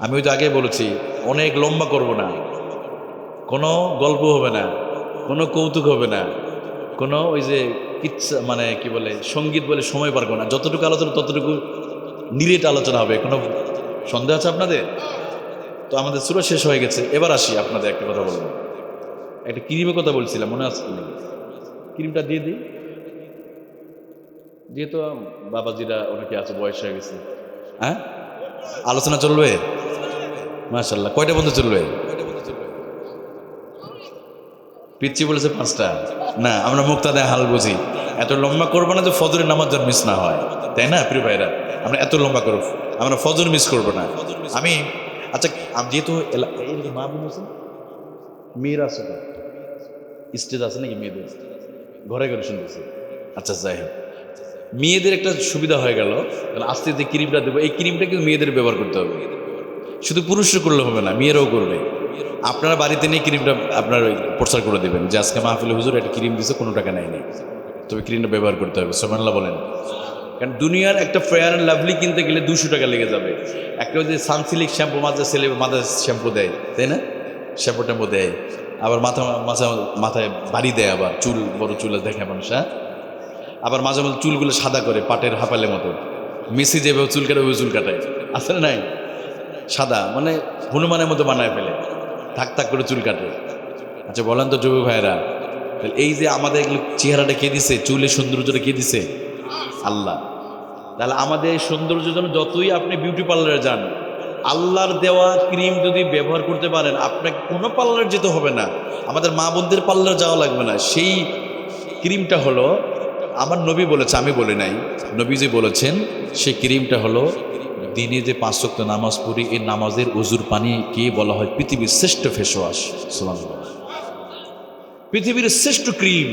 আমি ওই যে আগে বলেছি, অনেক লম্বা করব না, কোনো গল্প হবে না, কোনো কৌতুক হবে না, কোনো ওই যে কিচ্ছা মানে কি বলে সঙ্গীত বলে সময় পারবো না, যতটুকু আলোচনা ততটুকু নিরেট আলোচনা হবে। কোনো সন্দেহ আছে আপনাদের? তো আমাদের সূরা শেষ হয়ে গেছে, এবার আসি আপনাদের একটা কথা বলবো। একটা ক্রিমের কথা বলছিলাম, মনে আছে কি? ক্রিমটা দিয়ে দিই, যেহেতু বাবাজিরা অনেকে আছে, বয়স হয়ে গেছে। হ্যাঁ, আলোচনা চলবে মাশাআল্লাহ। কয়টা পর্যন্ত চলবে? পিচ্ছি বলেছে 5টা। না, আমরা মুক্তাদায় হাল বুঝি, এত লম্বা করবো না যে ফজরের নামাজ যেন মিস না হয়, তাই না প্রিয় ভাইরা? আমরা এত লম্বা করব, আমরা ফজর মিস করব না। আমি আচ্ছা, যেহেতু মা বোন আছে, মেয়েরা আছে, তো স্টেজ আছে নাকি মেয়েদের? ঘরে ঘরে শুনতেছে। আচ্ছা, যাই হোক, মেয়েদের একটা সুবিধা হয়ে গেল, আস্তে যে ক্রিমটা দেবো, এই ক্রিমটা কিন্তু মেয়েদের ব্যবহার করতে হবে। শুধু পুরুষরা করলে হবে না, মেয়েরাও করবে। আপনারা বাড়িতে নিয়ে ক্রিমটা আপনার প্রচার করে দেবেন যে আজকে মাহফিলে হুজুর একটা ক্রিম দিছে, কোনো টাকা নেয়নি, তবে ক্রিমটা ব্যবহার করতে হবে। সুবহানাল্লাহ বলেন। কারণ দুনিয়ার একটা ফেয়ার অ্যান্ড লাভলি কিনতে গেলে 200 টাকা লেগে যাবে। একটা ওই যে সানসিলিক শ্যাম্পু মাঝে ছেলে মাথায় শ্যাম্পু দেয়, তাই না? শ্যাম্পু ট্যাম্পু দেয়, আবার মাথায় বাড়ি দেয়, আবার চুল বড় চুল দেখে মানুষ। হ্যাঁ, আবার মাঝে মাঝে চুলগুলো সাদা করে পাটের হাঁপালের মতো। মেসি যেভাবে চুল কাটে ওই চুল কাটায়, আসলে নাই সাদা, মানে হনুমানের মতো বানায় ফেলে, থাক থাক করে চুল কাটে। আচ্ছা বলেন তো যুবক ভাইয়েরা, তাহলে এই যে আমাদের এগুলো চেহারাটা কে দিছে, চুলের সৌন্দর্যটা কে দিছে? আল্লাহ। তাহলে আমাদের এই সৌন্দর্যের জন্য যতই আপনি বিউটি পার্লারে যান, আল্লাহর দেওয়া ক্রিম যদি ব্যবহার করতে পারেন, আপনাকে কোনো পার্লারে যেতে হবে না, আমাদের মা বোনদের পার্লারে যাওয়া লাগবে না। সেই ক্রিমটা হলো, আমার নবী বলেছে, আমি বলি নাই, নবী যে বলেছেন, সেই ক্রিমটা হলো দিনে যে 5 ওয়াক্ত নামাজ পড়ি, এই নামাজের উজুর পানিকে বলা হয় পৃথিবীর শ্রেষ্ঠ ফেস ওয়াশ। সুবহানাল্লাহ। পৃথিবীর শ্রেষ্ঠ ক্রিম,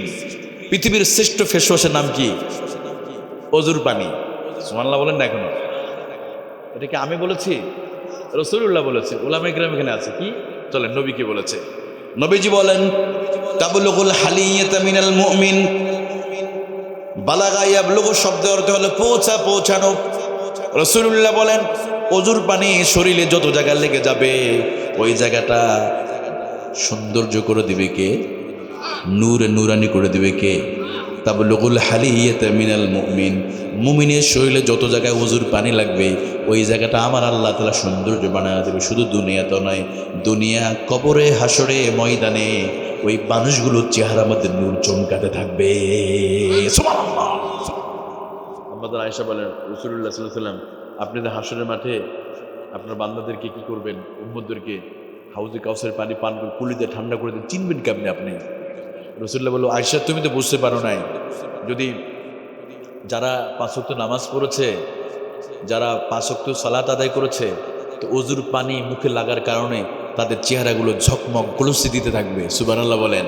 পৃথিবীর শ্রেষ্ঠ ফেস ওয়াশের নাম কি? অজুর পানি। সুবহানাল্লাহ বলেন না এখনো? এটা কি আমি বলেছি? রাসূলুল্লাহ বলেছে, উলামায়ে কিরাম এখানে আছে। কি চলেন, নবী কি বলেছে? নবীজি বলেন, তাবলুগুল হালিয়াতা মিনাল মুমিন, বালাগা ইয়াবলুগু শব্দের অর্থ হলো পৌঁছানো। রাসূলুল্লাহ বলেন, অজুর পানি শরীরে যত জায়গায় লেগে যাবে, ওই জায়গাটা সৌন্দর্য করে দিবে কে? নূরানি করে দিবে কে? তাবলুগুল হালিয়াতা মিনাল মুমিন, মুমিনের শরীরে যত জায়গায় অজুর পানি লাগবে, ওই জায়গাটা আমার আল্লাহ তাআলা সৌন্দর্য বানায় দেবে। শুধু দুনিয়া তো নয়, দুনিয়া, কবরে, হাসরে, ময়দানে ওই মানুষগুলোর চেহারার মধ্যে নূর চমকাতে থাকবে। সুবহানাল্লাহ। আমাদের আয়েশা বলেন, রাসূলুল্লাহ সাল্লাল্লাহু আলাইহি ওয়াসাল্লাম, আপনি যে হাসরের মাঠে আপনার বান্দাদেরকে কি করবেন? উম্মতদেরকে হাউজে কাউসারের পানি পান করে কুলিতে ঠান্ডা করে দেন, চিনবেন কেমনে আপনি? রাসূলুল্লাহ বলল, আয়েশা তুমি তো বুঝতে পারো নাই, যদি যারা 5 ওয়াক্ত নামাজ পড়েছে, যারা 5 ওয়াক্ত সালাত আদায় করেছে, তো অজুর পানি মুখে লাগার কারণে তাদের চেহারাগুলো ঝকমক গ্লোসি দিতে থাকবে। সুবহানাল্লাহ বলেন।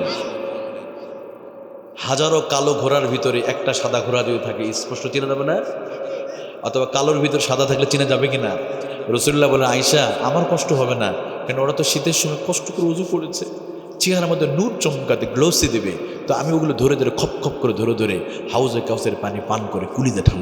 হাজারো কালো ঘোড়ার ভিতরে একটা সাদা ঘোড়া যদি থাকে, স্পষ্ট চেনা যাবে না? অথবা কালোর ভিতরে সাদা থাকলে চেনা যাবে কিনা? রাসূলুল্লাহ বলেন, আয়েশা আমার কষ্ট হবে না, কেন ওরা তো শীতের সময় কষ্ট করে উজু করেছে, চেহারার মধ্যে নূর চমকাতে গ্লোসি দেবে, তো আমি ওগুলো ধরে ধরে খপ খপ করে ধরে ধরে হাউজে কাউসের পানি পান করে কুলিতে ঠান্ডা